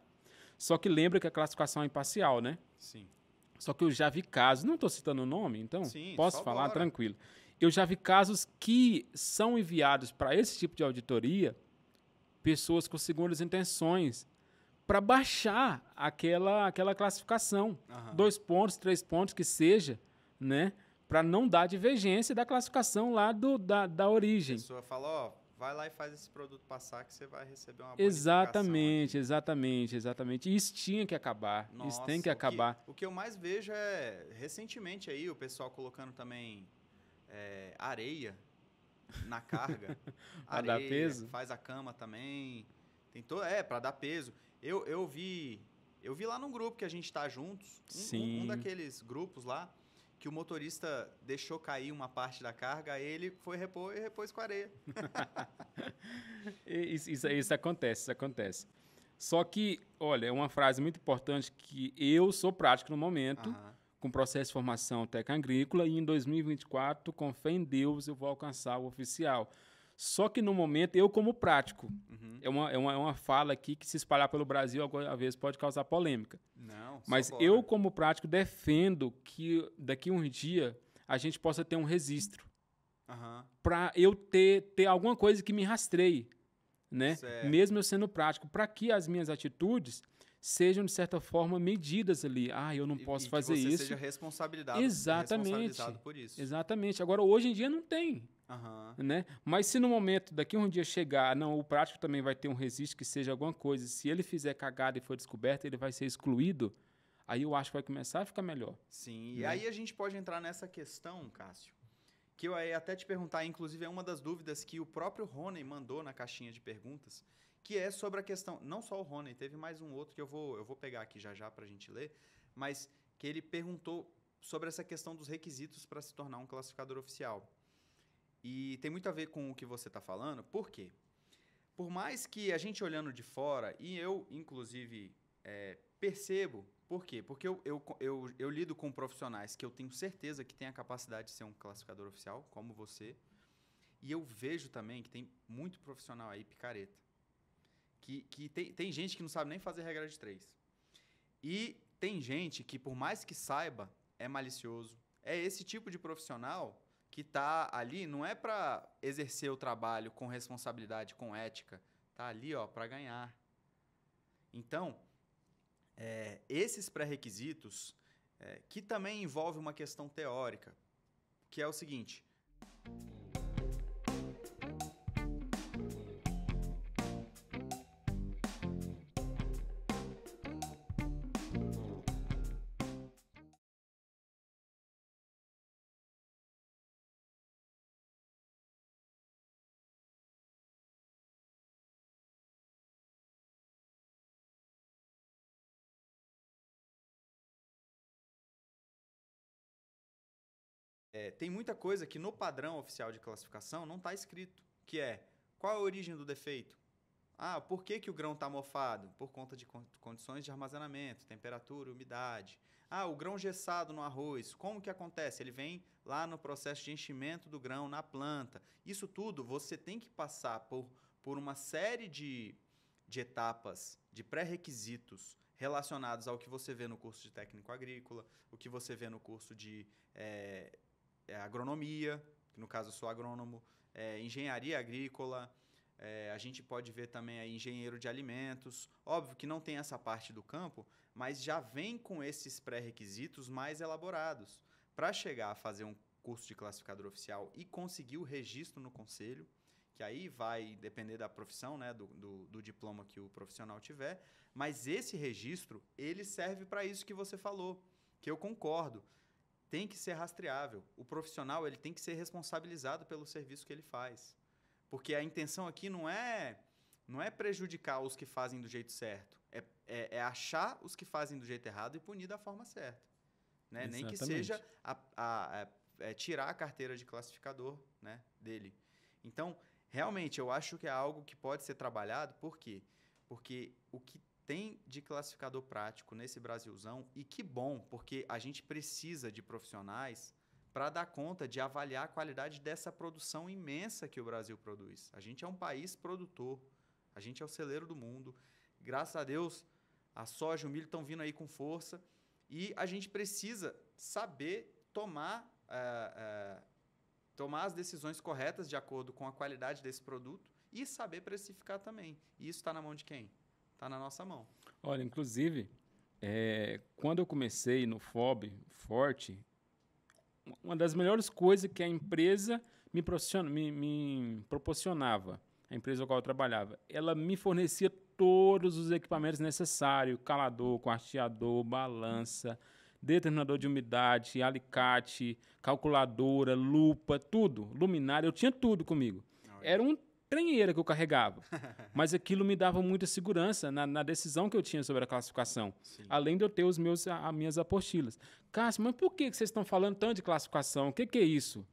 B: Só que lembra que a classificação é imparcial, né?
A: Sim.
B: Só que eu já vi casos, não estou citando o nome, então
A: Sim,
B: posso falar tranquilo. Eu já vi casos que são enviados para esse tipo de auditoria pessoas com segundas intenções para baixar aquela classificação. 2 pontos, 3 pontos, que seja, né? Para não dar divergência da classificação lá da origem.
A: A pessoa fala, ó, vai lá e faz esse produto passar que você vai receber uma
B: Exatamente,
A: bonificação
B: exatamente. E isso tinha que acabar.
A: Nossa,
B: isso tem que acabar.
A: O que eu mais vejo é, recentemente aí, o pessoal colocando também areia na carga.
B: Para dar peso?
A: Faz a cama também. Para dar peso. Eu vi lá num grupo que a gente tá juntos, um daqueles grupos lá, que o motorista deixou cair uma parte da carga, aí ele foi repor e repôs com areia.
B: Isso acontece. Só que, olha, é uma frase muito importante que eu sou prático no momento, com processo de formação técnica agrícola, e em 2024, com fé em Deus, eu vou alcançar o oficial. Só que no momento, eu como prático, é uma fala aqui que se espalhar pelo Brasil, às vezes pode causar polêmica.
A: Não,
B: mas eu como prático defendo que daqui a um dia a gente possa ter um registro. Para eu ter alguma coisa que me rastreie, né? Mesmo eu sendo prático, para que as minhas atitudes sejam, de certa forma, medidas ali. Eu não posso fazer isso.
A: Que você seja responsabilizado por isso.
B: Exatamente. Agora, hoje em dia, não tem. Né? Mas se no momento, daqui a um dia chegar, o prático também vai ter um registro que seja alguma coisa. Se ele fizer cagada e for descoberto, ele vai ser excluído. Aí eu acho que vai começar a ficar melhor.
A: Sim, e aí a gente pode entrar nessa questão, Cássio, que eu ia até te perguntar, inclusive é uma das dúvidas que o próprio Rony mandou na caixinha de perguntas, que é sobre a questão, não só o Rony, teve mais um outro que eu vou pegar aqui já para a gente ler, mas que ele perguntou sobre essa questão dos requisitos para se tornar um classificador oficial. E tem muito a ver com o que você está falando, por quê? Por mais que a gente olhando de fora, e eu, inclusive, percebo, por quê? Porque eu lido com profissionais que eu tenho certeza que têm a capacidade de ser um classificador oficial, como você, e eu vejo também que tem muito profissional aí picareta, que tem gente que não sabe nem fazer regra de 3. E tem gente que, por mais que saiba, é malicioso. É esse tipo de profissional que está ali, não é para exercer o trabalho com responsabilidade, com ética. Está ali para ganhar. Então, esses pré-requisitos, que também envolve uma questão teórica, que é o seguinte... tem muita coisa que no padrão oficial de classificação não está escrito, que é qual é a origem do defeito, Ah, por que que o grão está mofado? Por conta de condições de armazenamento, temperatura, umidade. Ah, o grão gessado no arroz, como que acontece? Ele vem lá no processo de enchimento do grão na planta. Isso tudo você tem que passar por uma série de etapas, de pré-requisitos relacionados ao que você vê no curso de técnico agrícola, o que você vê no curso de agronomia, que no caso eu sou agrônomo, engenharia agrícola. A gente pode ver também aí engenheiro de alimentos. Óbvio que não tem essa parte do campo, mas já vem com esses pré-requisitos mais elaborados para chegar a fazer um curso de classificador oficial e conseguir o registro no conselho, que aí vai depender da profissão, né, do diploma que o profissional tiver, mas esse registro, ele serve para isso que você falou, que eu concordo. Tem que ser rastreável. O profissional ele tem que ser responsabilizado pelo serviço que ele faz. Porque a intenção aqui não é prejudicar os que fazem do jeito certo. É achar os que fazem do jeito errado e punir da forma certa. Né? Nem que seja tirar a carteira de classificador, né, dele. Então, realmente, eu acho que é algo que pode ser trabalhado. Por quê? Porque o que tem de classificador prático nesse Brasilzão, e que bom, porque a gente precisa de profissionais para dar conta de avaliar a qualidade dessa produção imensa que o Brasil produz. A gente é um país produtor, a gente é o celeiro do mundo. Graças a Deus, a soja e o milho estão vindo aí com força e a gente precisa saber tomar as decisões corretas de acordo com a qualidade desse produto e saber precificar também. E isso está na mão de quem? Está na nossa mão.
B: Olha, inclusive, quando eu comecei no FOB, Forte, uma das melhores coisas que a empresa me proporcionava, a empresa com a qual eu trabalhava, ela me fornecia todos os equipamentos necessários, calador, quarteador, balança, determinador de umidade, alicate, calculadora, lupa, tudo, luminária, eu tinha tudo comigo. Era um trenheira que eu carregava, mas aquilo me dava muita segurança na decisão que eu tinha sobre a classificação, sim, além de eu ter as minhas apostilas. Cássio, mas por que vocês estão falando tanto de classificação? O que é isso?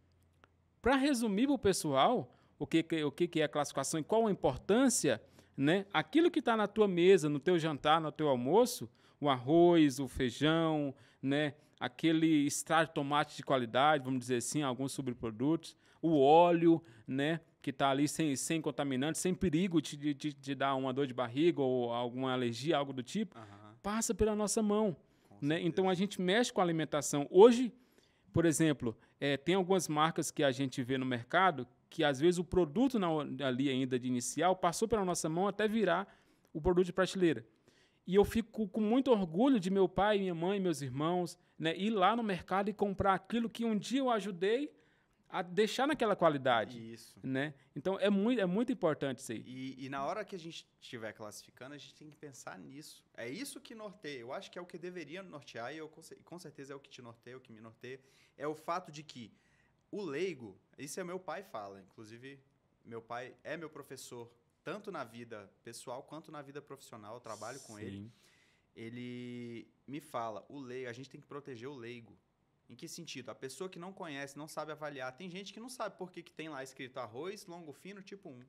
B: Para resumir para o pessoal o que é a classificação e qual a importância, né? Aquilo que está na tua mesa, no teu jantar, no teu almoço, o arroz, o feijão, né? Aquele extrato de tomate de qualidade, vamos dizer assim, alguns subprodutos, o óleo, né? Que está ali sem contaminante, sem perigo de dar uma dor de barriga ou alguma alergia, algo do tipo, passa pela nossa mão. Né? Então, a gente mexe com a alimentação. Hoje, por exemplo, tem algumas marcas que a gente vê no mercado que, às vezes, o produto ali ainda de inicial passou pela nossa mão até virar o produto de prateleira. E eu fico com muito orgulho de meu pai, minha mãe, meus irmãos, né, ir lá no mercado e comprar aquilo que um dia eu ajudei a deixar naquela qualidade.
A: Isso.
B: Né? Então, é muito importante isso aí.
A: E na hora que a gente estiver classificando, a gente tem que pensar nisso. É isso que norteia. Eu acho que é o que deveria nortear, e com certeza é o que te norteia, o que me norteia. É o fato de que o leigo, isso é meu pai fala, inclusive meu pai é meu professor, tanto na vida pessoal quanto na vida profissional, eu trabalho com ele. Ele me fala, a gente tem que proteger o leigo. Em que sentido? A pessoa que não conhece, não sabe avaliar. Tem gente que não sabe por que tem lá escrito arroz longo fino tipo 1.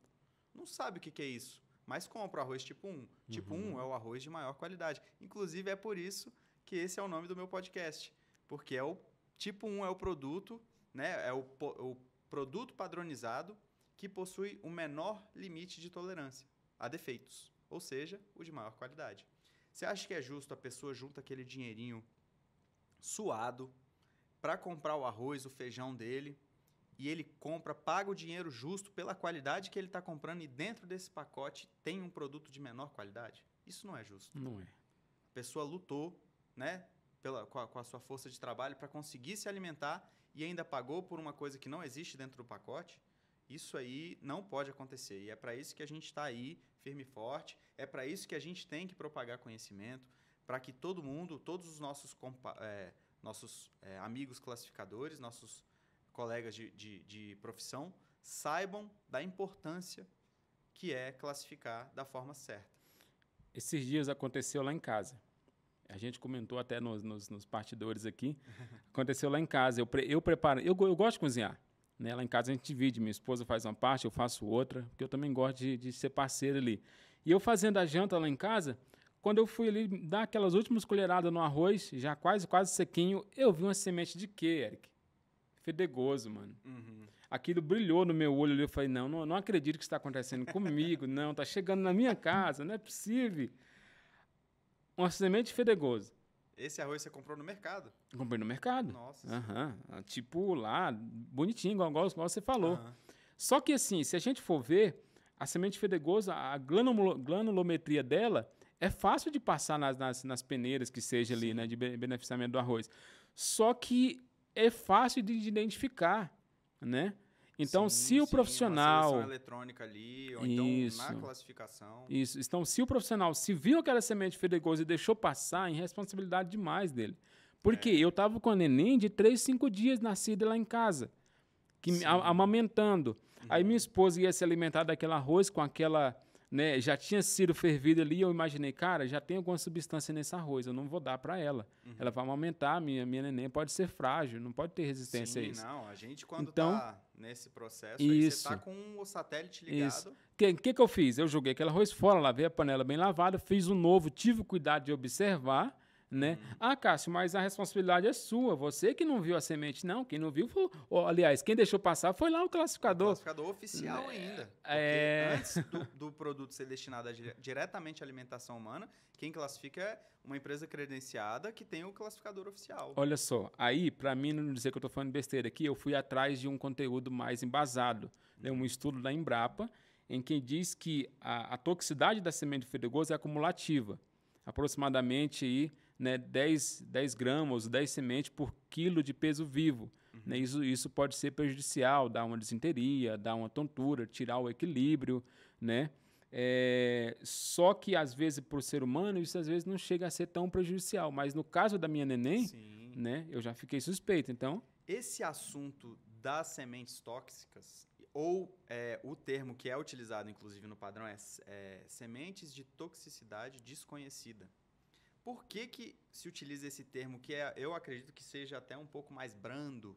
A: Não sabe o que é isso, mas compra o arroz tipo 1. Tipo 1 é o arroz de maior qualidade. Inclusive, é por isso que esse é o nome do meu podcast. Porque tipo 1 é o produto, né? É o produto padronizado que possui o menor limite de tolerância a defeitos. Ou seja, o de maior qualidade. Você acha que é justo a pessoa junta aquele dinheirinho suado para comprar o arroz, o feijão dele, e ele paga o dinheiro justo pela qualidade que ele está comprando e dentro desse pacote tem um produto de menor qualidade? Isso não é justo.
B: Não é.
A: A pessoa lutou, né, com a sua força de trabalho para conseguir se alimentar e ainda pagou por uma coisa que não existe dentro do pacote. Isso aí não pode acontecer. E é para isso que a gente está aí, firme e forte. É para isso que a gente tem que propagar conhecimento, para que todo mundo, todos os nossos amigos classificadores, nossos colegas de profissão, saibam da importância que é classificar da forma certa.
B: Esses dias aconteceu lá em casa. A gente comentou até nos bastidores aqui. Aconteceu lá em casa. Eu gosto de cozinhar. né? Lá em casa a gente divide, minha esposa faz uma parte, eu faço outra, porque eu também gosto de ser parceiro ali. E eu fazendo a janta lá em casa, quando eu fui ali dar aquelas últimas colheradas no arroz, já quase sequinho, eu vi uma semente de quê, Eric? Fedegoso, mano. Aquilo brilhou no meu olho ali, eu falei, não acredito que isso está acontecendo comigo, não, está chegando na minha casa, não é possível. Uma semente fedegoso.
A: Esse arroz você comprou no mercado?
B: Comprei no mercado.
A: Nossa.
B: Tipo lá, bonitinho, igual você falou. Só que assim, se a gente for ver, a semente fedegosa, a granulometria dela é fácil de passar nas peneiras que seja ali, né, de beneficiamento do arroz. Só que é fácil de identificar, né? Então, se o profissional...
A: Uma seleção eletrônica ali, ou então na classificação.
B: Isso. Então, se o profissional se viu aquela semente fedegosa e deixou passar, é irresponsabilidade demais dele. Porque eu estava com a neném de 3, 5 dias nascida lá em casa, amamentando. Aí minha esposa ia se alimentar daquele arroz com aquela... Né, já tinha sido fervido ali, eu imaginei, cara, já tem alguma substância nesse arroz, eu não vou dar para ela. Ela vai aumentar, minha neném pode ser frágil, não pode ter resistência a isso.
A: Não, a gente quando está nesse processo, aí você está com o satélite ligado.
B: O que eu fiz? Eu joguei aquele arroz fora, lavei a panela bem lavada, fiz um novo, tive o cuidado de observar, né? Cássio, mas a responsabilidade é sua, você que não viu a semente, não, quem não viu foi, aliás, quem deixou passar foi lá o classificador.
A: O classificador oficial ainda, porque antes do produto ser destinado diretamente à alimentação humana, quem classifica é uma empresa credenciada que tem o classificador oficial.
B: Olha só, aí, para mim não dizer que eu estou falando besteira aqui, eu fui atrás de um conteúdo mais embasado, né? Um estudo da Embrapa, em que diz que a toxicidade da semente fedegosa é acumulativa, aproximadamente aí, né, 10 gramas, 10 sementes por quilo de peso vivo. Né? Isso pode ser prejudicial, dar uma disenteria, dar uma tontura, tirar o equilíbrio. Né? Só que, às vezes, para o ser humano, isso às vezes não chega a ser tão prejudicial. Mas no caso da minha neném, né, eu já fiquei suspeito. Então,
A: esse assunto das sementes tóxicas, ou o termo que é utilizado, inclusive, no padrão, é sementes de toxicidade desconhecida. Por que se utiliza esse termo que eu acredito que seja até um pouco mais brando?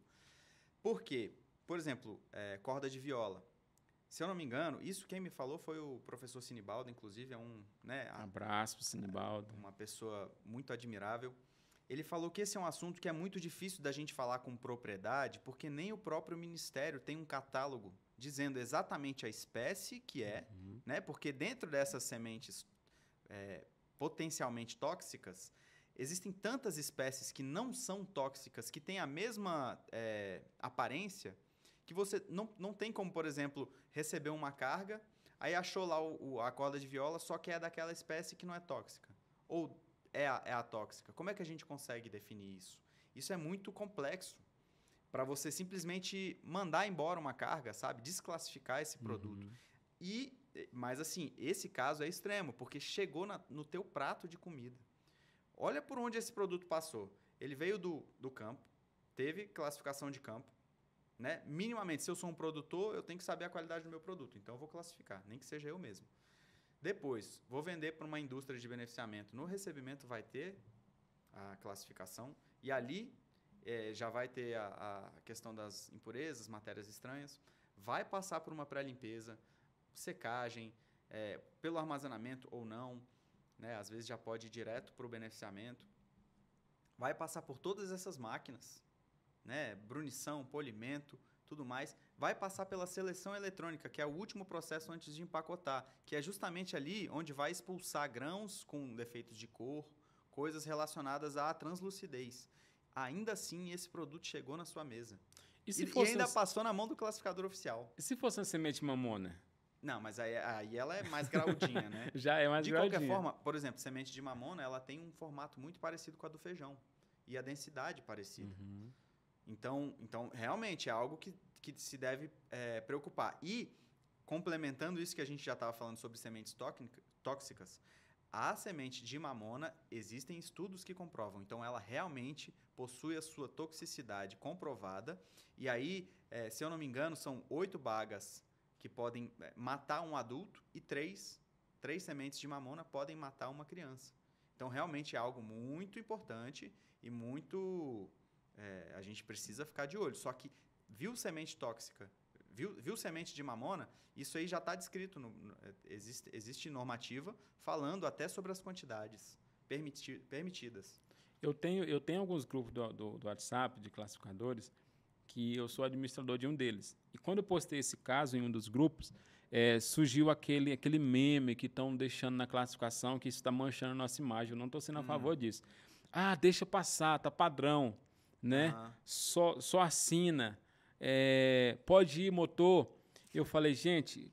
A: Por quê? Por exemplo, corda de viola. Se eu não me engano, isso quem me falou foi o professor Sinibaldo, inclusive,
B: abraço para Sinibaldo.
A: Uma pessoa muito admirável. Ele falou que esse é um assunto que é muito difícil da gente falar com propriedade, porque nem o próprio Ministério tem um catálogo dizendo exatamente a espécie que é, né? Porque dentro dessas sementes potencialmente tóxicas, existem tantas espécies que não são tóxicas, que têm a mesma aparência, que você não tem como, por exemplo, receber uma carga, aí achou lá a corda de viola, só que é daquela espécie que não é tóxica. Ou é a tóxica. Como é que a gente consegue definir isso? Isso é muito complexo para você simplesmente mandar embora uma carga, sabe? Desclassificar esse produto. Mas, assim, esse caso é extremo, porque chegou no teu prato de comida. Olha por onde esse produto passou. Ele veio do campo, teve classificação de campo, né? Minimamente, se eu sou um produtor, eu tenho que saber a qualidade do meu produto. Então, eu vou classificar, nem que seja eu mesmo. Depois, vou vender para uma indústria de beneficiamento. No recebimento vai ter a classificação e ali já vai ter a questão das impurezas, matérias estranhas. Vai passar por uma pré-limpeza, secagem, pelo armazenamento ou não, né? Às vezes já pode ir direto para o beneficiamento. Vai passar por todas essas máquinas, né? Brunição, polimento, tudo mais. Vai passar pela seleção eletrônica, que é o último processo antes de empacotar, que é justamente ali onde vai expulsar grãos com defeitos de cor, coisas relacionadas à translucidez. Ainda assim, esse produto chegou na sua mesa. E ainda passou na mão do classificador oficial.
B: E se fosse uma semente mamona?
A: Não, mas aí ela é mais graudinha, né?
B: Já é mais graudinha.
A: De qualquer forma, por exemplo, semente de mamona, ela tem um formato muito parecido com a do feijão. E a densidade parecida. Então, realmente, é algo que se deve preocupar. E, complementando isso que a gente já estava falando sobre sementes tóxicas, a semente de mamona, existem estudos que comprovam. Então, ela realmente possui a sua toxicidade comprovada. E aí, se eu não me engano, são 8 bagas que podem matar um adulto e 3 sementes de mamona podem matar uma criança. Então, realmente é algo muito importante e muito... a gente precisa ficar de olho. Só que viu semente tóxica, viu semente de mamona, isso aí já está descrito, existe normativa falando até sobre as quantidades permitidas.
B: Eu tenho alguns grupos do WhatsApp de classificadores que eu sou administrador de um deles. E quando eu postei esse caso em um dos grupos, surgiu aquele meme que estão deixando na classificação que isso está manchando a nossa imagem. Eu não estou sendo a favor disso. Ah, deixa passar, tá padrão, né? Só assina. Pode ir, motor. Eu falei, gente,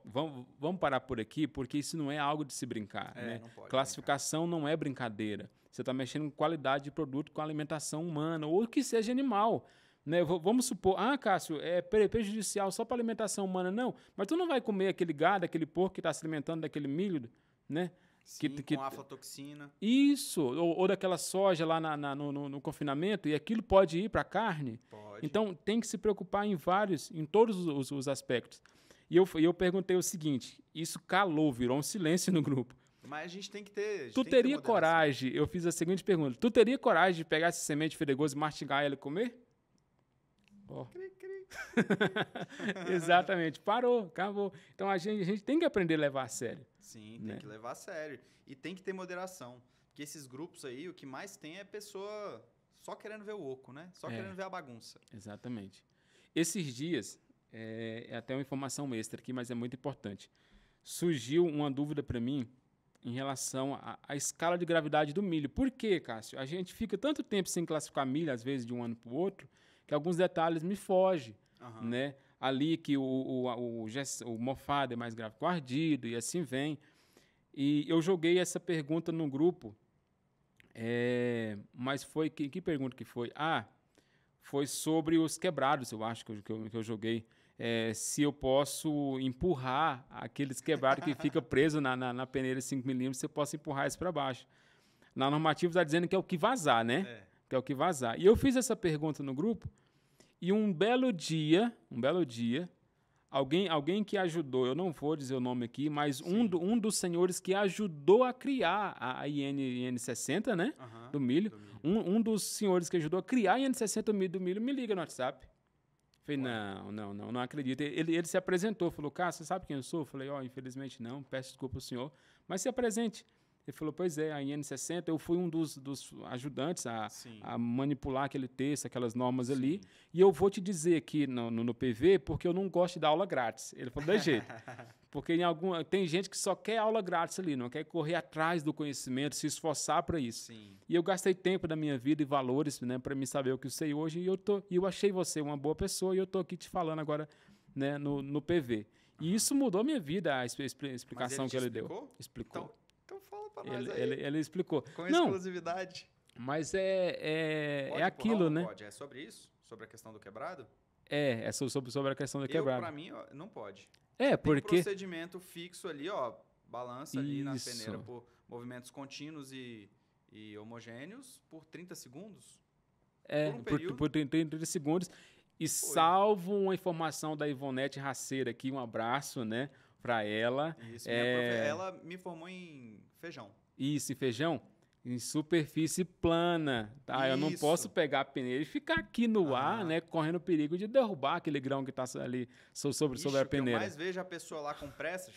B: vamos parar por aqui, porque isso não é algo de se brincar. Né?
A: Não pode
B: classificação não é brincadeira. Você está mexendo com qualidade de produto, com alimentação humana, ou que seja animal. Né? Vamos supor, Cássio, é prejudicial só para alimentação humana. Não, mas tu não vai comer aquele gado, aquele porco que está se alimentando daquele milho, né?
A: Sim, com aflatoxina.
B: Isso, ou daquela soja lá no confinamento, e aquilo pode ir para a carne.
A: Pode.
B: Então, tem que se preocupar em todos os aspectos. E eu perguntei o seguinte, isso calou, virou um silêncio no grupo.
A: Mas a gente tem que ter.
B: Tu teria coragem, eu fiz a seguinte pergunta, tu teria coragem de pegar essa semente feregosa e mastigar ela e comer?
A: Cri, cri.
B: Exatamente, parou, acabou. Então a gente tem que aprender a levar a sério.
A: Sim, tem que levar a sério. E tem que ter moderação. Porque esses grupos aí, o que mais tem é pessoa só querendo ver o oco, né? Só querendo ver a bagunça.
B: Exatamente. Esses dias, é até uma informação extra aqui, mas é muito importante. Surgiu uma dúvida para mim em relação à escala de gravidade do milho. Por quê, Cássio? A gente fica tanto tempo sem classificar milho, às vezes de um ano para o outro, que alguns detalhes me fogem, né? Ali que o mofado é mais grave que o ardido e assim vem. E eu joguei essa pergunta no grupo, mas foi... Que pergunta que foi? Foi sobre os quebrados, eu acho que eu joguei. Se eu posso empurrar aqueles quebrados que fica preso na peneira 5mm, se eu posso empurrar isso para baixo. Na normativa está dizendo que é o que vazar, né? Que é o que vazar. E eu fiz essa pergunta no grupo e um belo dia, alguém que ajudou, eu não vou dizer o nome aqui, mas um dos senhores que ajudou a criar a IN60, né? Do milho. Um dos senhores que ajudou a criar a IN60 do milho me liga no WhatsApp. Falei, não acredito. Ele se apresentou, falou, Cássio, você sabe quem eu sou? Eu falei, infelizmente não, peço desculpa ao senhor, mas se apresente. Ele falou, pois é, a IN60, eu fui um dos ajudantes a manipular aquele texto, aquelas normas ali, e eu vou te dizer aqui no PV, porque eu não gosto de dar aula grátis. Ele falou, de jeito. Porque tem gente que só quer aula grátis ali, não quer correr atrás do conhecimento, se esforçar para isso.
A: Sim.
B: E eu gastei tempo da minha vida e valores, né, para me saber o que eu sei hoje, e eu achei você uma boa pessoa, e eu estou aqui te falando agora, né, no PV. E isso mudou a minha vida, a explicação que ele deu. Explicou.
A: Então fala para nós aí.
B: Ele explicou.
A: Com exclusividade.
B: Mas é aquilo, né?
A: Pode. É sobre isso? Sobre a questão do quebrado?
B: É sobre a questão do quebrado.
A: Para mim, não pode.
B: Porque...
A: Tem um procedimento fixo ali, balança ali na peneira por movimentos contínuos e homogêneos por 30 segundos.
B: Por 30 segundos. E salvo uma informação da Ivonete Raceira aqui, um abraço, né? Para ela.
A: Isso, ela me formou em feijão.
B: Isso, em feijão? Em superfície plana. Tá? Eu não posso pegar a peneira e ficar aqui no ar, né? Correndo o perigo de derrubar aquele grão que está ali sobre a peneira.
A: Eu mais vejo a pessoa lá com pressa,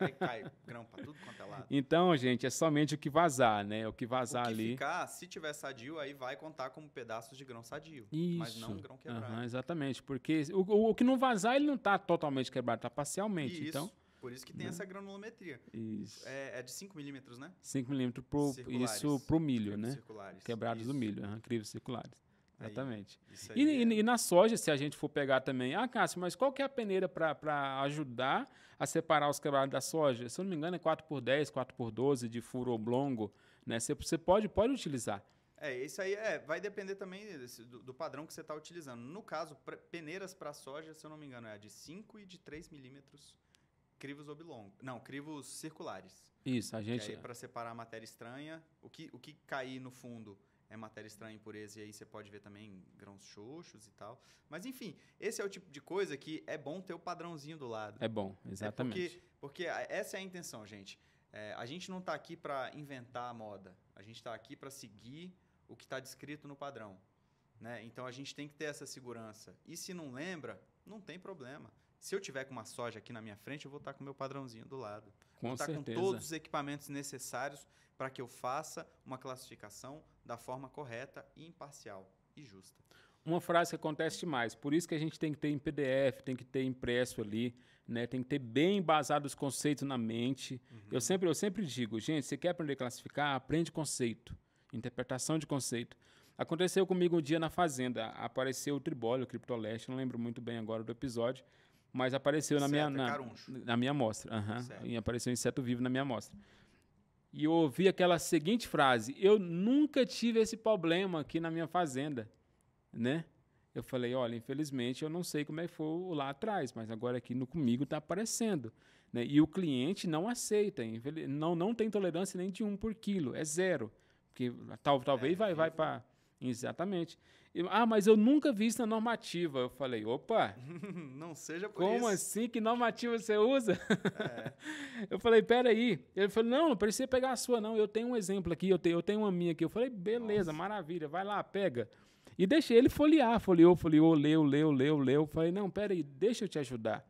A: aí cai grão para tudo quanto é lado.
B: Então, gente, é somente o que vazar, né? O que vazar ali.
A: Ficar, se tiver sadio, aí vai contar como pedaços de grão sadio.
B: Isso.
A: Mas não grão quebrado.
B: Exatamente, porque o que não vazar, ele não está totalmente quebrado, está parcialmente.
A: Isso.
B: Então,
A: por isso que tem essa granulometria.
B: Isso.
A: É de 5 milímetros, né?
B: 5 milímetros isso pro milho, né?
A: Circulares.
B: Quebrados do milho, crivos circulares. Exatamente.
A: Aí
B: e na soja, se a gente for pegar também... Cássio, mas qual que é a peneira para ajudar a separar os quebrados da soja? Se eu não me engano, é 4x10, 4x12 de furo oblongo, né? Você pode utilizar.
A: Isso aí vai depender também do padrão que você está utilizando. No caso, peneiras para soja, se eu não me engano, é de 5 e de 3 milímetros crivos oblongos. Não, crivos circulares.
B: Isso, a gente...
A: para separar a matéria estranha, o que cair no fundo é matéria estranha, impureza, e aí você pode ver também grãos xoxos e tal. Mas, enfim, esse é o tipo de coisa que é bom ter o padrãozinho do lado.
B: É bom, exatamente.
A: Porque essa é a intenção, gente. A gente não está aqui para inventar a moda. A gente está aqui para seguir o que está descrito no padrão. né? Então a gente tem que ter essa segurança. E se não lembra, não tem problema. Se eu tiver com uma soja aqui na minha frente, eu vou estar com o meu padrãozinho do lado.
B: Com
A: Vou estar
B: certeza.
A: com todos os equipamentos necessários para que eu faça uma classificação da forma correta e imparcial e justa.
B: Uma frase que acontece demais, por isso que a gente tem que ter em PDF, tem que ter impresso ali, né? Tem que ter bem embasado os conceitos na mente. Eu sempre digo, gente, você quer aprender a classificar? Aprende conceito, interpretação de conceito. Aconteceu comigo um dia na fazenda, apareceu o tribólio, o criptoleste, não lembro muito bem agora do episódio, mas apareceu na minha amostra. E apareceu um inseto vivo na minha amostra. E eu ouvi aquela seguinte frase: eu nunca tive esse problema aqui na minha fazenda, né? Eu falei, olha, infelizmente eu não sei como é que foi lá atrás, mas agora aqui comigo está aparecendo, né? E o cliente não aceita, não tem tolerância nem de 1 por quilo, é 0. Porque talvez vai para... Exatamente. Mas eu nunca vi isso na normativa. Eu falei, opa,
A: não seja por
B: como
A: isso.
B: assim? Que normativa você usa? Eu falei, peraí. Ele falou, não precisa pegar a sua, não. Eu tenho um exemplo aqui, eu tenho uma minha aqui. Eu falei, beleza, maravilha, vai lá, pega. E deixei ele folhear, folheou, leu. Eu falei, não, peraí, deixa eu te ajudar.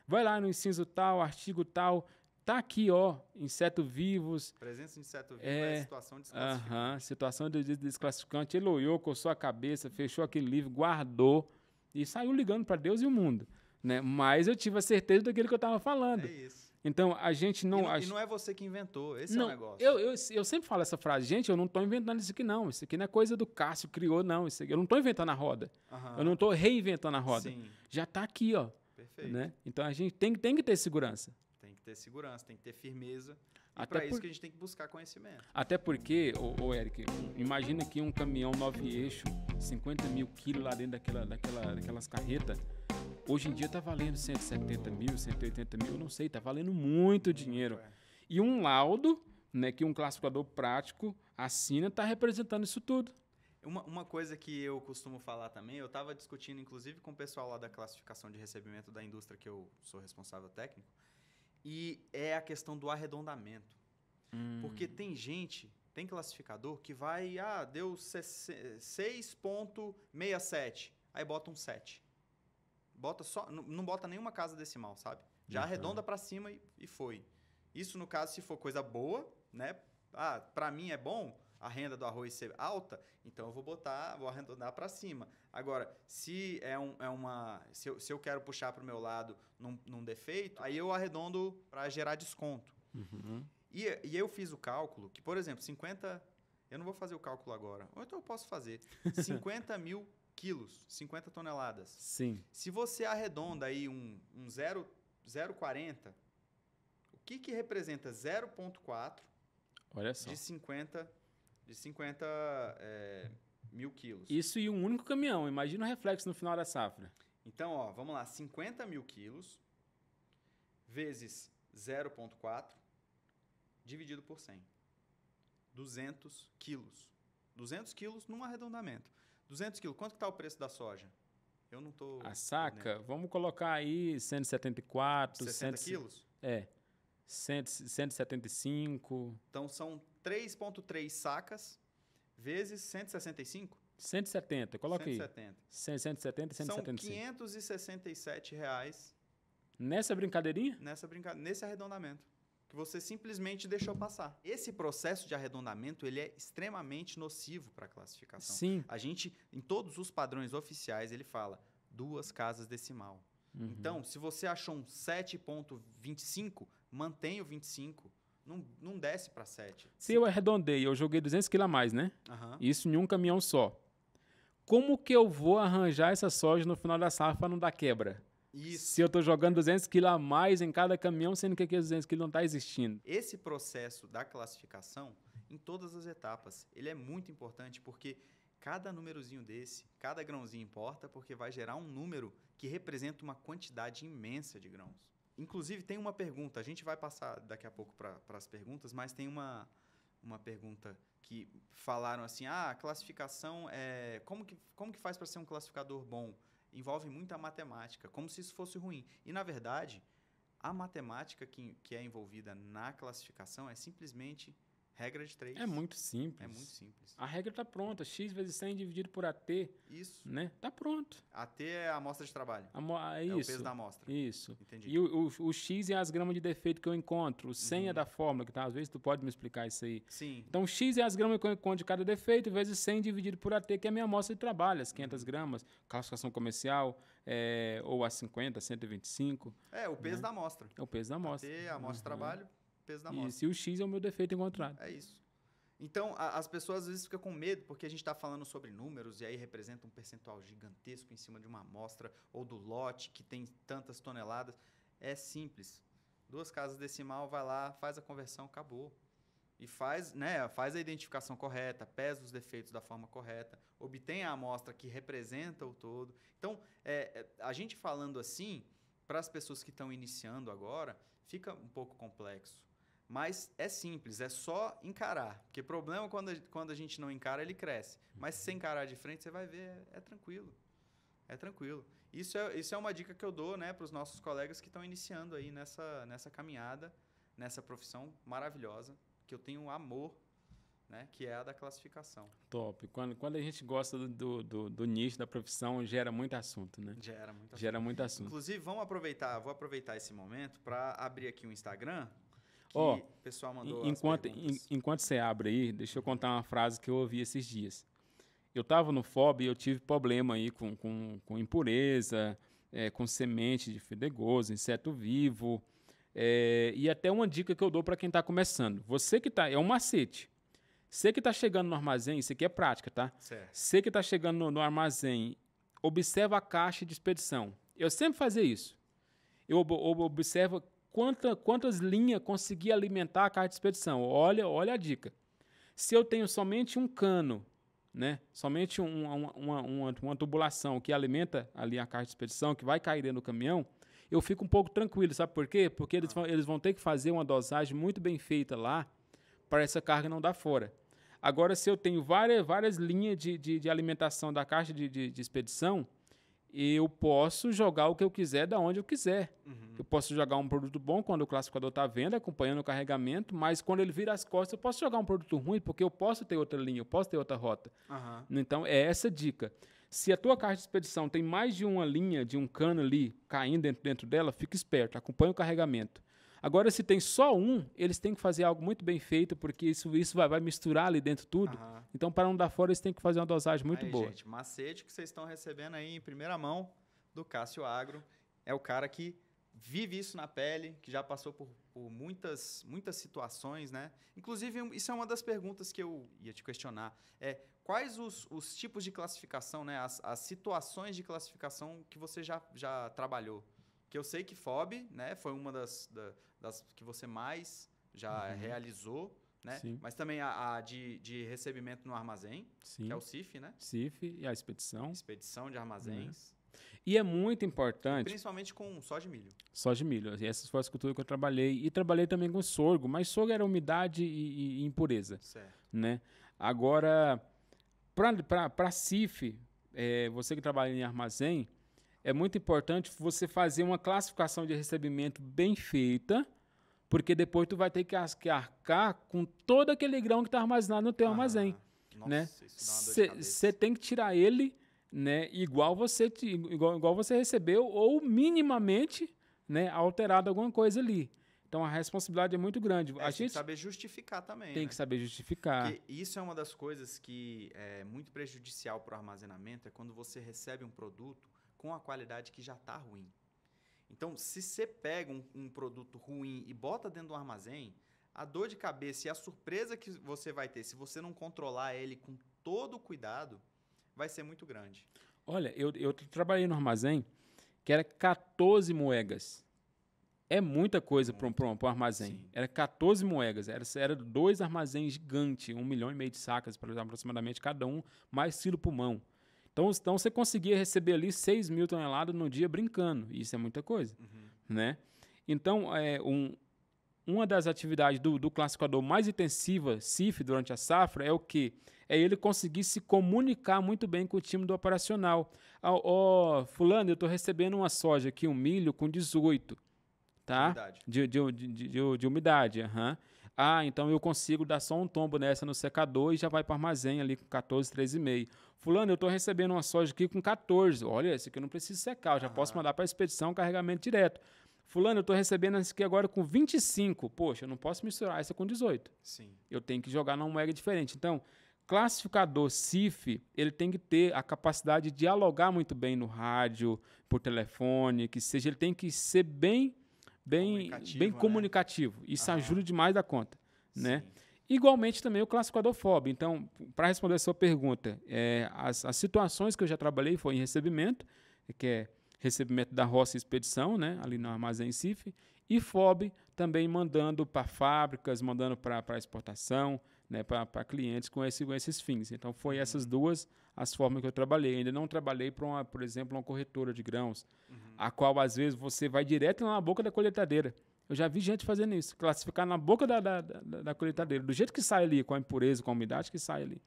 B: Vai lá no inciso tal, artigo tal. Tá aqui, ó, insetos vivos.
A: Presença de inseto vivo é situação desclassificante.
B: Situação de desclassificante. Ele olhou, coçou a cabeça, fechou aquele livro, guardou e saiu ligando para Deus e o mundo, né? Mas eu tive a certeza daquilo que eu estava falando.
A: É isso.
B: Então, a gente não...
A: E não é você que inventou, esse é o negócio.
B: Eu sempre falo essa frase, gente, eu não estou inventando isso aqui, não. Isso aqui não é coisa do Cássio criou, não. Isso aqui, eu não estou inventando a roda. Eu não estou reinventando a roda.
A: Sim.
B: Já está aqui, ó.
A: Perfeito.
B: Né? Então, a gente tem que ter segurança.
A: Tem que ter segurança, tem que ter firmeza. E para isso que a gente tem que buscar conhecimento.
B: Até porque, Eric, imagina que um caminhão 9 eixos, 50 mil quilos lá dentro daquelas carretas, hoje em dia está valendo 170 mil, 180 mil, não sei, está valendo muito dinheiro. E um laudo, né, que um classificador prático assina, está representando isso tudo.
A: Uma coisa que eu costumo falar também, eu estava discutindo inclusive com o pessoal lá da classificação de recebimento da indústria, que eu sou responsável técnico, e é a questão do arredondamento. Porque tem classificador que vai, deu 6,67, aí bota um 7. Não bota nenhuma casa decimal, sabe? Já arredonda para cima e foi. Isso no caso se for coisa boa, né? Para mim é bom a renda do arroz ser alta, então eu vou arredondar para cima. Agora, se se eu quero puxar para o meu lado num defeito, aí eu arredondo para gerar desconto. E eu fiz o cálculo que, por exemplo, 50... Eu não vou fazer o cálculo agora. Ou então eu posso fazer. 50 mil quilos, 50 toneladas.
B: Sim.
A: Se você arredonda aí um 0,40, o que representa 0,4
B: Olha só.
A: de 50 mil quilos?
B: Isso e um único caminhão. Imagina o reflexo no final da safra.
A: Então, vamos lá. 50 mil quilos vezes 0,4 dividido por 100. 200 quilos. 200 quilos num arredondamento. 200 quilos. Quanto que está o preço da soja? Eu não estou...
B: A saca, vamos colocar aí 174...
A: 60 quilos?
B: 175...
A: Então, são 3,3 sacas vezes 165?
B: 170, coloca
A: 170.
B: aí. 170, 175.
A: São R$567
B: nessa brincadeirinha?
A: Nesse arredondamento. Que você simplesmente deixou passar. Esse processo de arredondamento, ele é extremamente nocivo para a classificação.
B: Sim.
A: A gente, em todos os padrões oficiais, ele fala 2 casas decimal. Então, se você achou um 7,25, mantém o 25. Não desce para 7.
B: Se eu arredondei, eu joguei 200 quilos a mais, né? Isso em um caminhão só. Como que eu vou arranjar essa soja no final da safra para não dar quebra?
A: Isso.
B: Se eu estou jogando 200 quilos a mais em cada caminhão, sendo que aqueles 200 quilos não está existindo.
A: Esse processo da classificação, em todas as etapas, ele é muito importante porque cada númerozinho desse, cada grãozinho importa, porque vai gerar um número que representa uma quantidade imensa de grãos. Inclusive, tem uma pergunta, a gente vai passar daqui a pouco para as perguntas, mas tem uma pergunta que falaram assim, a classificação, como que faz para ser um classificador bom? Envolve muita matemática, como se isso fosse ruim. E, na verdade, a matemática que é envolvida na classificação é simplesmente Regra de 3.
B: É muito simples.
A: É muito simples.
B: A regra está pronta. X vezes 100 dividido por AT.
A: Isso.
B: Né? Tá pronto.
A: AT é a amostra de trabalho.
B: É
A: o peso da amostra.
B: Isso.
A: Entendi.
B: E o X é as gramas de defeito que eu encontro. O 100 é da fórmula, que tá, às vezes tu pode me explicar isso aí.
A: Sim.
B: Então, X é as gramas que eu encontro de cada defeito, vezes 100 dividido por AT, que é a minha amostra de trabalho, as 500 gramas, classificação comercial, ou a 50, 125.
A: É, o peso da amostra.
B: É o peso da amostra.
A: AT, a amostra de trabalho, peso da amostra.
B: Isso, e o X é o meu defeito encontrado.
A: É isso. Então, as pessoas às vezes ficam com medo, porque a gente está falando sobre números e aí representa um percentual gigantesco em cima de uma amostra ou do lote que tem tantas toneladas. É simples. 2 casas decimal, vai lá, faz a conversão, acabou. E faz a identificação correta, pesa os defeitos da forma correta, obtém a amostra que representa o todo. Então, a gente falando assim, para as pessoas que estão iniciando agora, fica um pouco complexo. Mas é simples, é só encarar. Porque o problema quando a gente não encara, ele cresce. Mas se você encarar de frente, você vai ver, é tranquilo. É tranquilo. Isso é uma dica que eu dou, né, para os nossos colegas que estão iniciando aí nessa caminhada, nessa profissão maravilhosa, que eu tenho amor, né, que é a da classificação.
B: Top. Quando a gente gosta do nicho da profissão, gera muito assunto, né? Gera muito assunto.
A: Inclusive, vou aproveitar esse momento para abrir aqui o Instagram.
B: O
A: pessoal mandou
B: enquanto você abre aí, deixa eu contar uma frase que eu ouvi esses dias. Eu estava no FOB e eu tive problema aí com impureza, com semente de fedegoso, inseto vivo, e até uma dica que eu dou para quem está começando. Você que é um macete. Você que está chegando no armazém, isso aqui é prática, tá?
A: Certo.
B: Você que está chegando no armazém, observa a caixa de expedição. Eu sempre fazia isso. Eu observo quantas linhas consegui alimentar a caixa de expedição. Olha a dica. Se eu tenho somente um cano, né, somente uma tubulação que alimenta ali a caixa de expedição, que vai cair dentro do caminhão, eu fico um pouco tranquilo. Sabe por quê? Porque eles vão ter que fazer uma dosagem muito bem feita lá para essa carga não dar fora. Agora, se eu tenho várias linhas de alimentação da caixa de expedição, eu posso jogar o que eu quiser da onde eu quiser. Uhum. Eu posso jogar um produto bom quando o classificador está vendo, acompanhando o carregamento, mas quando ele vira as costas, eu posso jogar um produto ruim, porque eu posso ter outra linha, eu posso ter outra rota. Uhum. Então, é essa dica. Se a tua caixa de expedição tem mais de uma linha, de um cano ali caindo dentro dela, fica esperto, acompanha o carregamento. Agora, se tem só um, eles têm que fazer algo muito bem feito, porque isso vai misturar ali dentro tudo. Uhum. Então, para não dar fora, eles têm que fazer uma dosagem muito boa.
A: Gente, macete que vocês estão recebendo aí em primeira mão do Cássio Agro. É o cara que vive isso na pele, que já passou por muitas situações, né? Inclusive, isso é uma das perguntas que eu ia te questionar. Quais os tipos de classificação, né? As situações de classificação que você já trabalhou? Que eu sei que FOB, né, foi uma das que você mais já realizou, né? Sim. Mas também a de recebimento no armazém, sim, que é o CIF, né?
B: CIF e a expedição.
A: Expedição de armazéns.
B: E é muito importante...
A: Principalmente com soja de milho.
B: Soja de milho. Essas foram as culturas que eu trabalhei. E trabalhei também com sorgo, mas sorgo era umidade e impureza.
A: Certo.
B: Né? Agora, para CIF, você que trabalha em armazém, é muito importante você fazer uma classificação de recebimento bem feita, porque depois tu vai ter que arcar com todo aquele grão que está armazenado no teu armazém.
A: Nossa,
B: né?
A: Você
B: tem que tirar ele, né, igual você recebeu, ou minimamente, né, alterado alguma coisa ali. Então a responsabilidade é muito grande. A gente
A: tem que saber justificar também.
B: Tem que saber justificar.
A: Porque isso é uma das coisas que é muito prejudicial para o armazenamento, é quando você recebe um produto com a qualidade que já está ruim. Então, se você pega um produto ruim e bota dentro do armazém, a dor de cabeça e a surpresa que você vai ter, se você não controlar ele com todo o cuidado, vai ser muito grande.
B: Olha, eu trabalhei no armazém que era 14 moedas. É muita coisa para um armazém. Sim. Era 14 moedas. Era 2 armazéns gigantes, 1,5 milhão de sacas, aproximadamente, cada um, mais quilo por mão. Então, você conseguia receber ali 6 mil toneladas no dia brincando. Isso é muita coisa. Uhum. Né? Então, uma das atividades do classificador mais intensiva, CIF, durante a safra, é o quê? É ele conseguir se comunicar muito bem com o time do operacional. Fulano, eu estou recebendo uma soja aqui, um milho com 18, tá? De umidade. Uhum. Então eu consigo dar só um tombo nessa no secador e já vai para o armazém ali com 14, 13,5. Fulano, eu estou recebendo uma soja aqui com 14. Olha, esse aqui eu não preciso secar, eu já posso mandar para a expedição, carregamento direto. Fulano, eu estou recebendo esse aqui agora com 25. Poxa, eu não posso misturar essa com 18.
A: Sim.
B: Eu tenho que jogar numa moeda diferente. Então, classificador CIF, ele tem que ter a capacidade de dialogar muito bem no rádio, por telefone, que seja, ele tem que ser bem comunicativo. Isso ajuda demais da conta, né? Igualmente também o classificador FOB. Então, para responder a sua pergunta, as situações que eu já trabalhei foi em recebimento, que é recebimento da roça e expedição, né, ali no armazém CIF, e FOB também mandando para fábricas, mandando para exportação, né, para clientes com esses fins. Então, foi essas duas as formas que eu trabalhei. Ainda não trabalhei para, por exemplo, uma corretora de grãos, a qual, às vezes, você vai direto na boca da colheitadeira. Eu já vi gente fazendo isso, classificar na boca da colheitadeira, do jeito que sai ali, com a impureza, com a umidade que sai ali,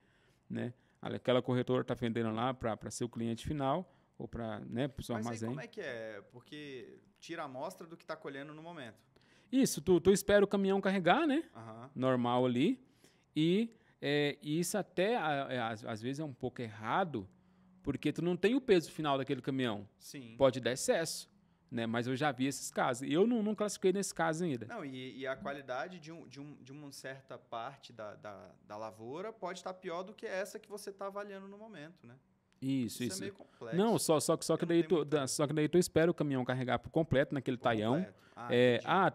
B: né? Aquela corretora está vendendo lá para ser o cliente final, ou para, né, o seu armazém.
A: Mas como é que é? Porque tira a amostra do que está colhendo no momento.
B: Isso, tu espera o caminhão carregar, né? Normal ali. E isso até, às vezes, é um pouco errado, porque tu não tem o peso final daquele caminhão.
A: Sim.
B: Pode dar excesso, né? Mas eu já vi esses casos. Eu não classifiquei nesse caso ainda.
A: Não, e a qualidade de uma certa parte da lavoura pode estar pior do que essa que você está avaliando no momento, né?
B: Isso.
A: É meio complexo.
B: Não, só que daí tu espera o caminhão carregar por completo naquele taião.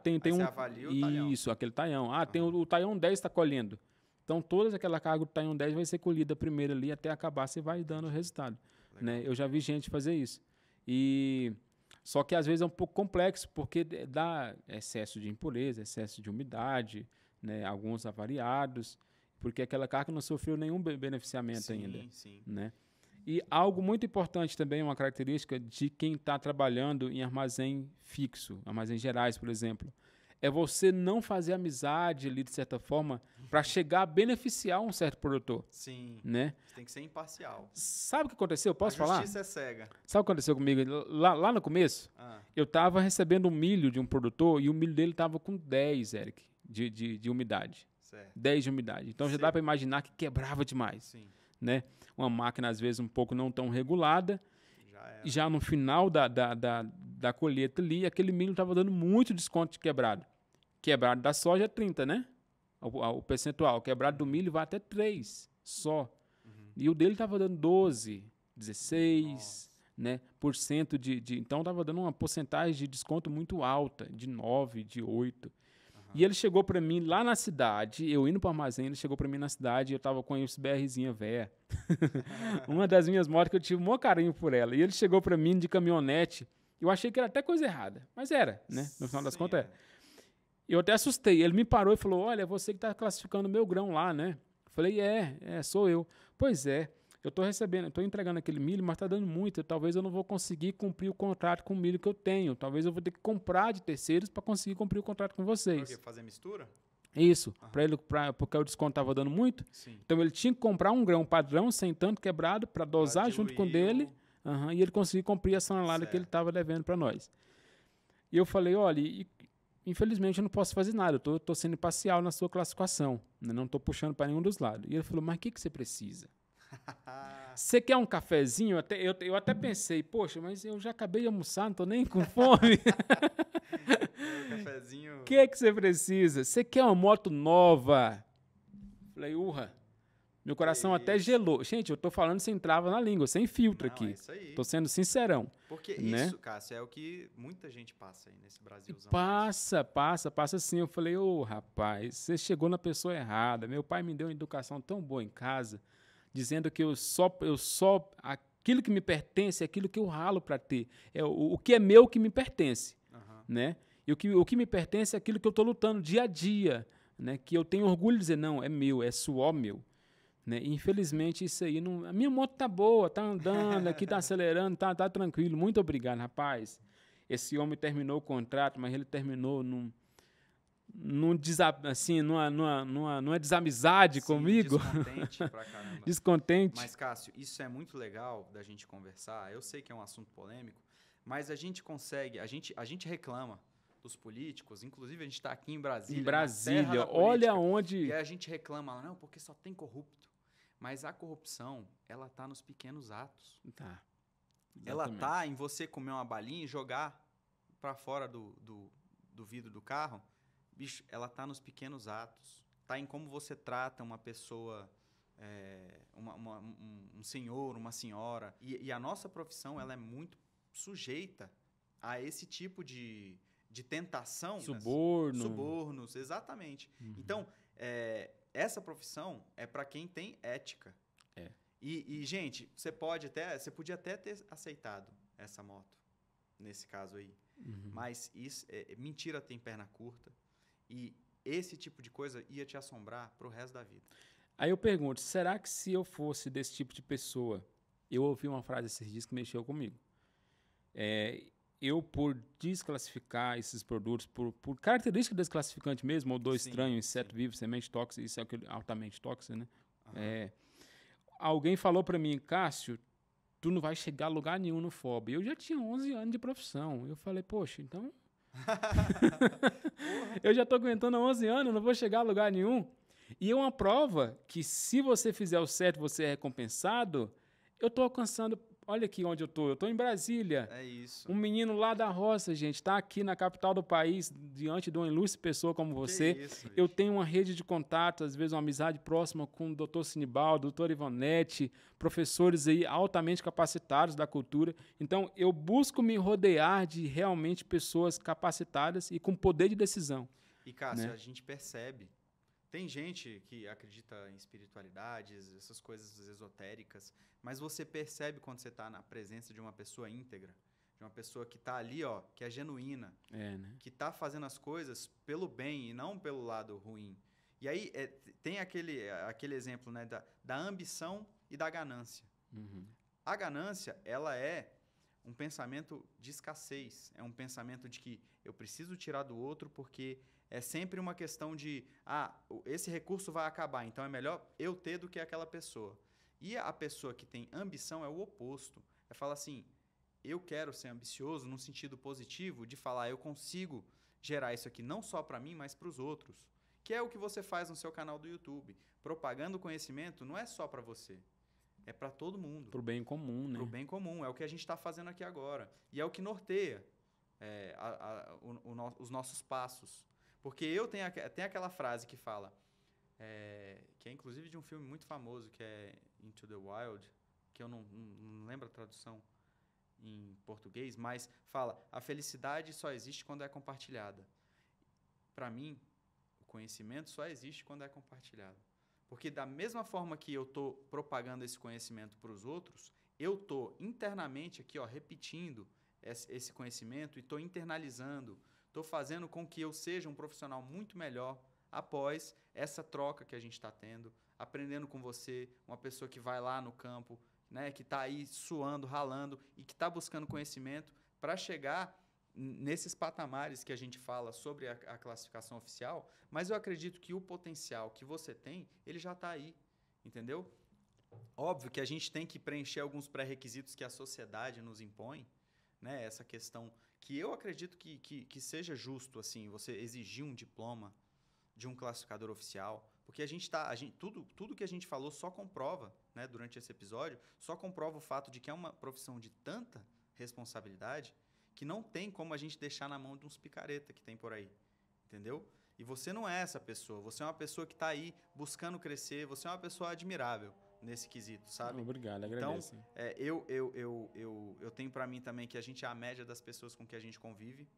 B: Tem
A: você avalia o taião.
B: Isso, aquele taião. Tem o taião 10 está colhendo. Então, toda aquela carga do taião 10 vai ser colhida primeiro ali, até acabar, você vai dando o resultado. Né? Eu já vi gente fazer isso. Só que, às vezes, é um pouco complexo, porque dá excesso de impureza, excesso de umidade, né? Alguns avariados, porque aquela carga não sofreu nenhum beneficiamento ainda.
A: Sim.
B: Né? E algo muito importante também, uma característica de quem está trabalhando em armazém fixo, armazéns gerais, por exemplo, é você não fazer amizade ali, de certa forma, para chegar a beneficiar um certo produtor.
A: Sim.
B: Né?
A: Você tem que ser imparcial.
B: Sabe o que aconteceu? Posso falar?
A: A justiça é cega.
B: Sabe o que aconteceu comigo? Lá no começo, eu estava recebendo um milho de um produtor e o milho dele estava com 10, Eric, de umidade.
A: Certo.
B: 10 de umidade. Então, já dá para imaginar que quebrava demais.
A: Sim.
B: Né? Uma máquina, às vezes, um pouco não tão regulada. Já no final da colheita ali, aquele milho estava dando muito desconto de quebrado. Quebrado da soja é 30, né? O percentual. Quebrado do milho vai até 3 só. E o dele estava dando 12, 16, né, por cento então estava dando uma porcentagem de desconto muito alta, de 9, de 8. E ele chegou para mim lá na cidade, eu indo para o armazém, ele chegou para mim na cidade, eu estava com a BRzinha velha. Uma das minhas motos que eu tive o maior carinho por ela. E ele chegou para mim de caminhonete, eu achei que era até coisa errada, mas era, né? No final das contas é. Eu até assustei. Ele me parou e falou, olha, você que está classificando o meu grão lá, né? Eu falei, sou eu. Pois é, eu estou recebendo, estou entregando aquele milho, mas está dando muito. Talvez eu não vou conseguir cumprir o contrato com o milho que eu tenho. Talvez eu vou ter que comprar de terceiros para conseguir cumprir o contrato com vocês.
A: Por quê? Fazer mistura?
B: Isso, porque o desconto estava dando muito.
A: Sim.
B: Então ele tinha que comprar um grão padrão, sem tanto quebrado, para dosar junto com o dele. E ele conseguir cumprir a tonelada que ele estava devendo para nós. E eu falei, olha, infelizmente eu não posso fazer nada, eu estou sendo imparcial na sua classificação, né? Não estou puxando para nenhum dos lados. E ele falou, mas o que você precisa? Você quer um cafezinho? Eu até pensei, poxa, mas eu já acabei de almoçar, não estou nem com fome.
A: Cafezinho.
B: O que você precisa? Você quer uma moto nova? Falei, urra. Meu coração até gelou. Gente, eu tô falando sem trava na língua, sem filtro aqui.
A: É isso aí.
B: Tô sendo sincerão.
A: Porque
B: né?
A: isso, Cássio, é o que muita gente passa aí nesse Brasilzão.
B: Passa sim. Eu falei, rapaz, você chegou na pessoa errada. Meu pai me deu uma educação tão boa em casa, dizendo que eu só aquilo que me pertence é aquilo que eu ralo para ter. O que é meu que me pertence. Né? E o que me pertence é aquilo que eu estou lutando dia a dia. Né? Que eu tenho orgulho de dizer, não, é meu, é suor meu. Né? Infelizmente, isso aí não. A minha moto tá boa, tá andando, aqui tá acelerando, tá tranquilo. Muito obrigado, rapaz. Esse homem terminou o contrato, mas ele terminou numa desamizade comigo.
A: Descontente pra caramba.
B: Descontente.
A: Mas, Cássio, isso é muito legal da gente conversar. Eu sei que é um assunto polêmico, mas a gente consegue, a gente reclama, dos políticos, inclusive a gente está aqui em Brasília.
B: Em Brasília, olha onde...
A: E a gente reclama, não, porque só tem corrupto. Mas a corrupção, ela tá nos pequenos atos.
B: Tá.
A: Ela tá em você comer uma balinha e jogar para fora do vidro do carro. Bicho, ela tá nos pequenos atos. Tá em como você trata uma pessoa, um senhor, uma senhora. E a nossa profissão, ela é muito sujeita a esse tipo de tentação. Subornos, exatamente. Uhum. Então, essa profissão é para quem tem ética. E, gente, você podia até ter aceitado essa moto, nesse caso aí. Uhum. Mas mentira tem perna curta. E esse tipo de coisa ia te assombrar pro resto da vida.
B: Aí eu pergunto, será que se eu fosse desse tipo de pessoa... Eu ouvi uma frase esses dias que mexeu comigo. Eu, por desclassificar esses produtos, por característica desclassificante mesmo, odor estranho, inseto vivo, semente tóxica, isso é altamente tóxico, né? Uhum. Alguém falou para mim, Cássio, tu não vai chegar a lugar nenhum no FOB. Eu já tinha 11 anos de profissão. Eu falei, poxa, então... eu já estou aguentando há 11 anos, não vou chegar a lugar nenhum. E é uma prova que se você fizer o certo, você é recompensado. Eu estou alcançando... Olha aqui onde eu estou em Brasília.
A: É isso.
B: Um menino lá da roça, gente, está aqui na capital do país, diante de uma ilustre pessoa como você.
A: Isso,
B: eu tenho uma rede de contatos, às vezes uma amizade próxima com o Dr. Sinibaldo, o Dr. Ivonete, professores aí altamente capacitados da cultura. Então, eu busco me rodear de realmente pessoas capacitadas e com poder de decisão.
A: E, Cássio, a gente percebe. Tem gente que acredita em espiritualidades, essas coisas esotéricas, mas você percebe quando você está na presença de uma pessoa íntegra, de uma pessoa que está ali, que é genuína,
B: né?
A: Que está fazendo as coisas pelo bem e não pelo lado ruim. E aí tem aquele exemplo, né, da ambição e da ganância.
B: Uhum.
A: A ganância, ela é um pensamento de escassez, é um pensamento de que eu preciso tirar do outro porque... É sempre uma questão de, esse recurso vai acabar, então é melhor eu ter do que aquela pessoa. E a pessoa que tem ambição é o oposto. É falar assim, eu quero ser ambicioso no sentido positivo de falar, eu consigo gerar isso aqui não só para mim, mas para os outros. Que é o que você faz no seu canal do YouTube. Propagando conhecimento não é só para você, é para todo mundo.
B: Para o bem comum, né?
A: Para o bem comum, é o que a gente está fazendo aqui agora. E é o que norteia os nossos passos. Porque tem aquela frase que fala, que é inclusive de um filme muito famoso, que é Into the Wild, que eu não lembro a tradução em português, mas fala, a felicidade só existe quando é compartilhada. Para mim, o conhecimento só existe quando é compartilhado. Porque da mesma forma que eu estou propagando esse conhecimento para os outros, eu estou internamente aqui, repetindo esse conhecimento e estou internalizando, estou fazendo com que eu seja um profissional muito melhor após essa troca que a gente está tendo, aprendendo com você, uma pessoa que vai lá no campo, né, que está aí suando, ralando e que está buscando conhecimento para chegar nesses patamares que a gente fala sobre a classificação oficial, mas eu acredito que o potencial que você tem, ele já está aí, entendeu? Óbvio que a gente tem que preencher alguns pré-requisitos que a sociedade nos impõe, né, essa questão que eu acredito que seja justo assim, você exigir um diploma de um classificador oficial, porque tudo que a gente falou só comprova, né, durante esse episódio, só comprova o fato de que é uma profissão de tanta responsabilidade que não tem como a gente deixar na mão de uns picareta que tem por aí, entendeu? E você não é essa pessoa, você é uma pessoa que está aí buscando crescer, você é uma pessoa admirável nesse quesito, sabe?
B: Obrigado, agradeço.
A: Então, eu tenho para mim também que a gente é a média das pessoas com que a gente convive,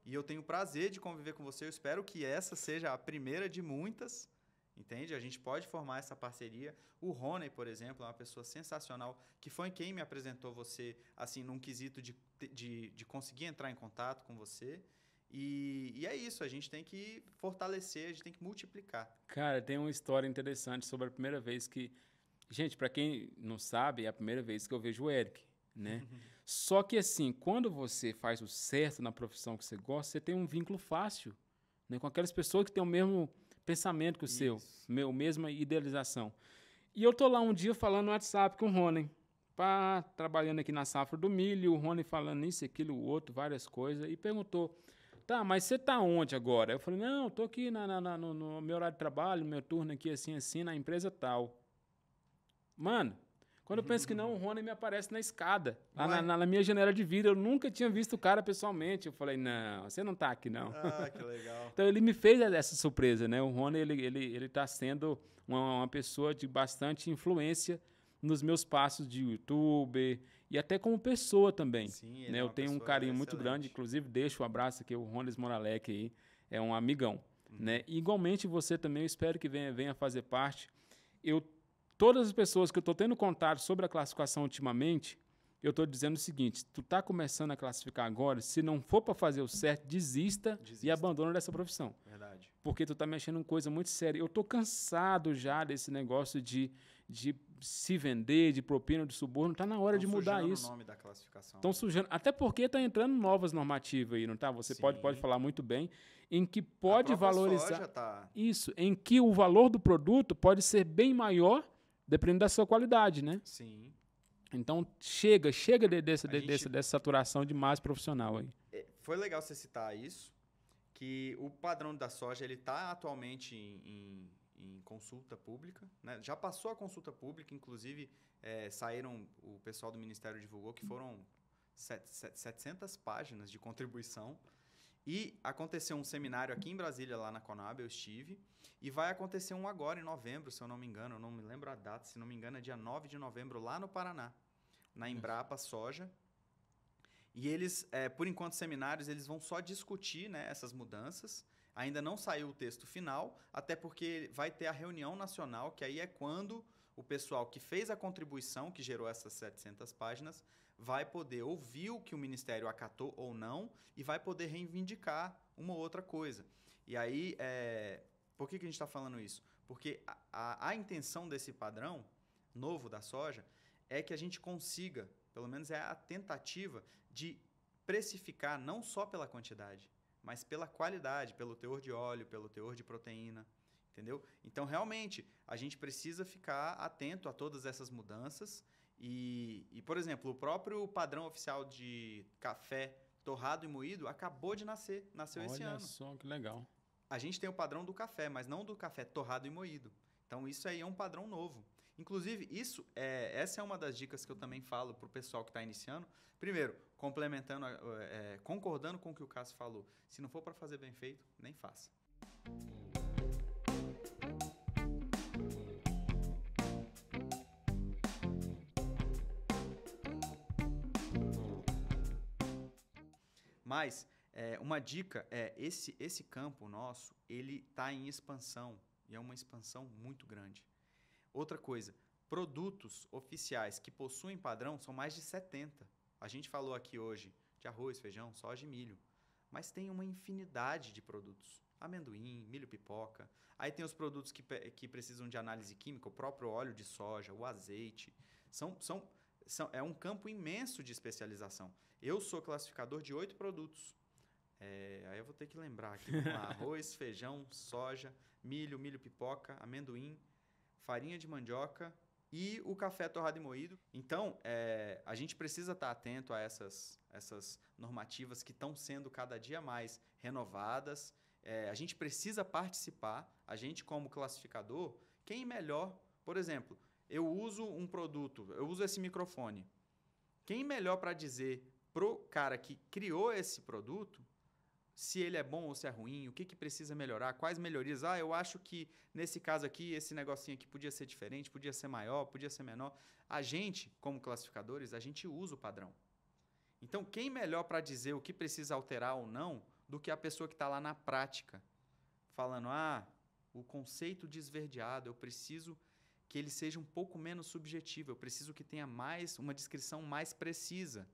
A: e eu tenho o prazer de conviver com você, eu espero que essa seja a primeira de muitas, entende? A gente pode formar essa parceria. O Rony, por exemplo, é uma pessoa sensacional, que foi quem me apresentou você, assim, num quesito de conseguir entrar em contato com você. E é isso, a gente tem que fortalecer, a gente tem que multiplicar.
B: Cara, tem uma história interessante sobre a primeira vez que... Gente, para quem não sabe, é a primeira vez que eu vejo o Eric, né? Só que, assim, quando você faz o certo na profissão que você gosta, você tem um vínculo fácil, né, com aquelas pessoas que têm o mesmo pensamento que o seu, mesma idealização. E eu tô lá um dia falando no WhatsApp com o Rony, trabalhando aqui na safra do milho, o Rony falando isso, aquilo, o outro, várias coisas, e perguntou, tá, mas você tá onde agora? Eu falei, não, eu tô aqui no meu horário de trabalho, no meu turno aqui, assim, na empresa tal. Mano, quando eu penso que não, o Rony me aparece na escada, lá na minha janela de vidro. Eu nunca tinha visto o cara pessoalmente. Eu falei, não, você não tá aqui, não.
A: Ah, que legal.
B: Então, ele me fez essa surpresa, né? O Rony, ele tá sendo uma pessoa de bastante influência nos meus passos de YouTube e até como pessoa também.
A: Sim,
B: né? Eu tenho um carinho muito grande, inclusive deixo um abraço aqui, o Rones Moralec aí, é um amigão. Né? E, igualmente você também, eu espero que venha fazer parte. Todas as pessoas que eu estou tendo contato sobre a classificação ultimamente, eu estou dizendo o seguinte, tu está começando a classificar agora, se não for para fazer o certo, desista e abandona dessa profissão.
A: Verdade.
B: Porque tu está mexendo em coisa muito séria. Eu estou cansado já desse negócio de se vender, de propina, de suborno. Está na hora de mudar isso.
A: O nome da classificação.
B: Estão sujando. Até porque está entrando novas normativas aí, não tá? Você pode falar muito bem, em que pode valorizar.
A: Soja tá...
B: Isso, em que o valor do produto pode ser bem maior, dependendo da sua qualidade, né?
A: Sim.
B: Então, chega dessa saturação de massa profissional aí.
A: Foi legal você citar isso, que o padrão da soja ele está atualmente em consulta pública, né? Já passou a consulta pública, inclusive o pessoal do Ministério divulgou que foram 700 páginas de contribuição. E aconteceu um seminário aqui em Brasília, lá na Conab, eu estive, e vai acontecer um agora em novembro, se eu não me engano, eu não me lembro a data, se não me engano é dia 9 de novembro, lá no Paraná, na Embrapa Soja. E eles, por enquanto, seminários, eles vão só discutir, né, essas mudanças. Ainda não saiu o texto final, até porque vai ter a reunião nacional, que aí é quando o pessoal que fez a contribuição, que gerou essas 700 páginas, vai poder ouvir o que o Ministério acatou ou não e vai poder reivindicar uma ou outra coisa. E aí, por que a gente está falando isso? Porque a intenção desse padrão novo da soja é que a gente consiga, pelo menos é a tentativa, de precificar não só pela quantidade, mas pela qualidade, pelo teor de óleo, pelo teor de proteína, entendeu? Então, realmente, a gente precisa ficar atento a todas essas mudanças. E, por exemplo, o próprio padrão oficial de café torrado e moído acabou de nascer, nasceu esse ano.
B: Olha só, que legal.
A: A gente tem o padrão do café, mas não do café torrado e moído. Então, isso aí é um padrão novo. Inclusive, essa é uma das dicas que eu também falo para o pessoal que está iniciando. Primeiro, complementando, concordando com o que o Cássio falou. Se não for para fazer bem feito, nem faça. Mas uma dica esse campo nosso, ele está em expansão, e é uma expansão muito grande. Outra coisa, produtos oficiais que possuem padrão são mais de 70. A gente falou aqui hoje de arroz, feijão, soja e milho, mas tem uma infinidade de produtos. Amendoim, milho pipoca, aí tem os produtos que precisam de análise química, o próprio óleo de soja, o azeite, é um campo imenso de especialização. Eu sou classificador de 8 produtos. Aí eu vou ter que lembrar aqui. Vamos lá. Arroz, feijão, soja, milho pipoca, amendoim, farinha de mandioca e o café torrado e moído. Então, a gente precisa estar atento a essas normativas que estão sendo cada dia mais renovadas. A gente precisa participar. A gente, como classificador, quem melhor... Por exemplo, eu uso um produto, eu uso esse microfone. Quem melhor para dizer pro cara que criou esse produto se ele é bom ou se é ruim, o que precisa melhorar, quais melhorias. Eu acho que nesse caso aqui, esse negocinho aqui podia ser diferente, podia ser maior, podia ser menor. A gente, como classificadores, a gente usa o padrão. Então, quem melhor para dizer o que precisa alterar ou não do que a pessoa que está lá na prática, falando, o conceito de esverdeado, eu preciso que ele seja um pouco menos subjetivo, eu preciso que tenha uma descrição mais precisa.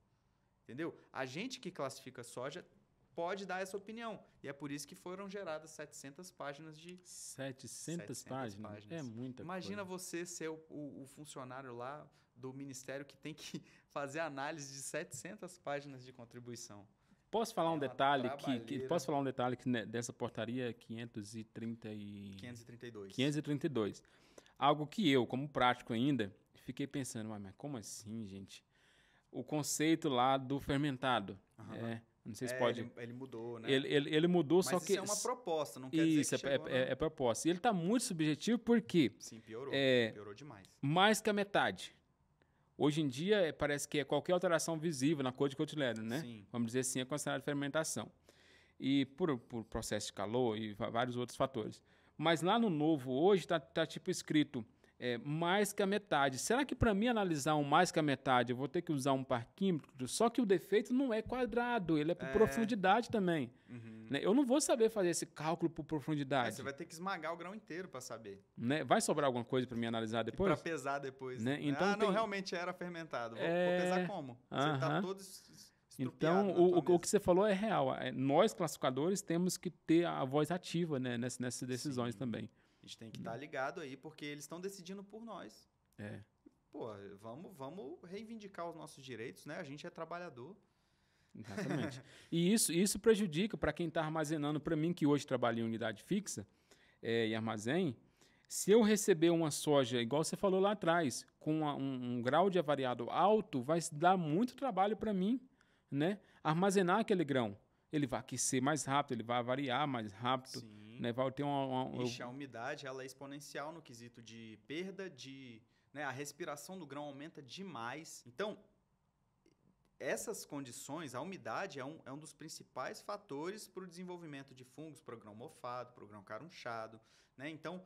A: Entendeu? A gente que classifica soja pode dar essa opinião. E é por isso que foram geradas 700 páginas de...
B: 700 páginas? É muita
A: Imagina
B: coisa.
A: você ser o funcionário lá do Ministério que tem que fazer análise de 700 páginas de contribuição.
B: Posso falar um detalhe que dessa portaria 532. Algo que eu, como prático ainda, fiquei pensando, mas como assim, gente? O conceito lá do fermentado. Não sei se pode...
A: Ele mudou, né?
B: Ele mudou,
A: Mas
B: só que...
A: isso é uma proposta, não quer dizer que chegou,
B: é proposta. E ele está muito subjetivo porque...
A: Sim, piorou. Piorou demais.
B: Mais que a metade. Hoje em dia, parece que qualquer alteração visível na cor de cotileno, né?
A: Sim.
B: Vamos dizer assim, é considerado fermentação. E por processo de calor e vários outros fatores. Mas lá no novo, hoje, está tipo escrito mais que a metade. Será que para mim analisar mais que a metade, eu vou ter que usar um parquímetro? Só que o defeito não é quadrado, ele é por profundidade também.
A: Uhum.
B: Né? Eu não vou saber fazer esse cálculo por profundidade.
A: Você vai ter que esmagar o grão inteiro para saber.
B: Né? Vai sobrar alguma coisa para mim analisar depois?
A: Para pesar depois.
B: Né? Então,
A: não, realmente era fermentado. Vou pesar como? Você está todo estrupiado.
B: Então, o que você falou é real. Nós, classificadores, temos que ter a voz ativa, né, nessas decisões. Sim. Também.
A: A gente tem que estar ligado aí, porque eles estão decidindo por nós. Pô, vamos reivindicar os nossos direitos, né? A gente é trabalhador.
B: Exatamente. E isso prejudica para quem está armazenando. Para mim, que hoje trabalho em unidade fixa e armazém, se eu receber uma soja, igual você falou lá atrás, com um grau de avariado alto, vai dar muito trabalho para mim, né? Armazenar aquele grão. Ele vai aquecer mais rápido, ele vai avariar mais rápido.
A: Sim.
B: Né? Vai ter
A: a umidade ela é exponencial no quesito de perda de... Né? A respiração do grão aumenta demais. Então, essas condições, a umidade é um dos principais fatores para o desenvolvimento de fungos, para o grão mofado, para o grão carunchado. Né? Então,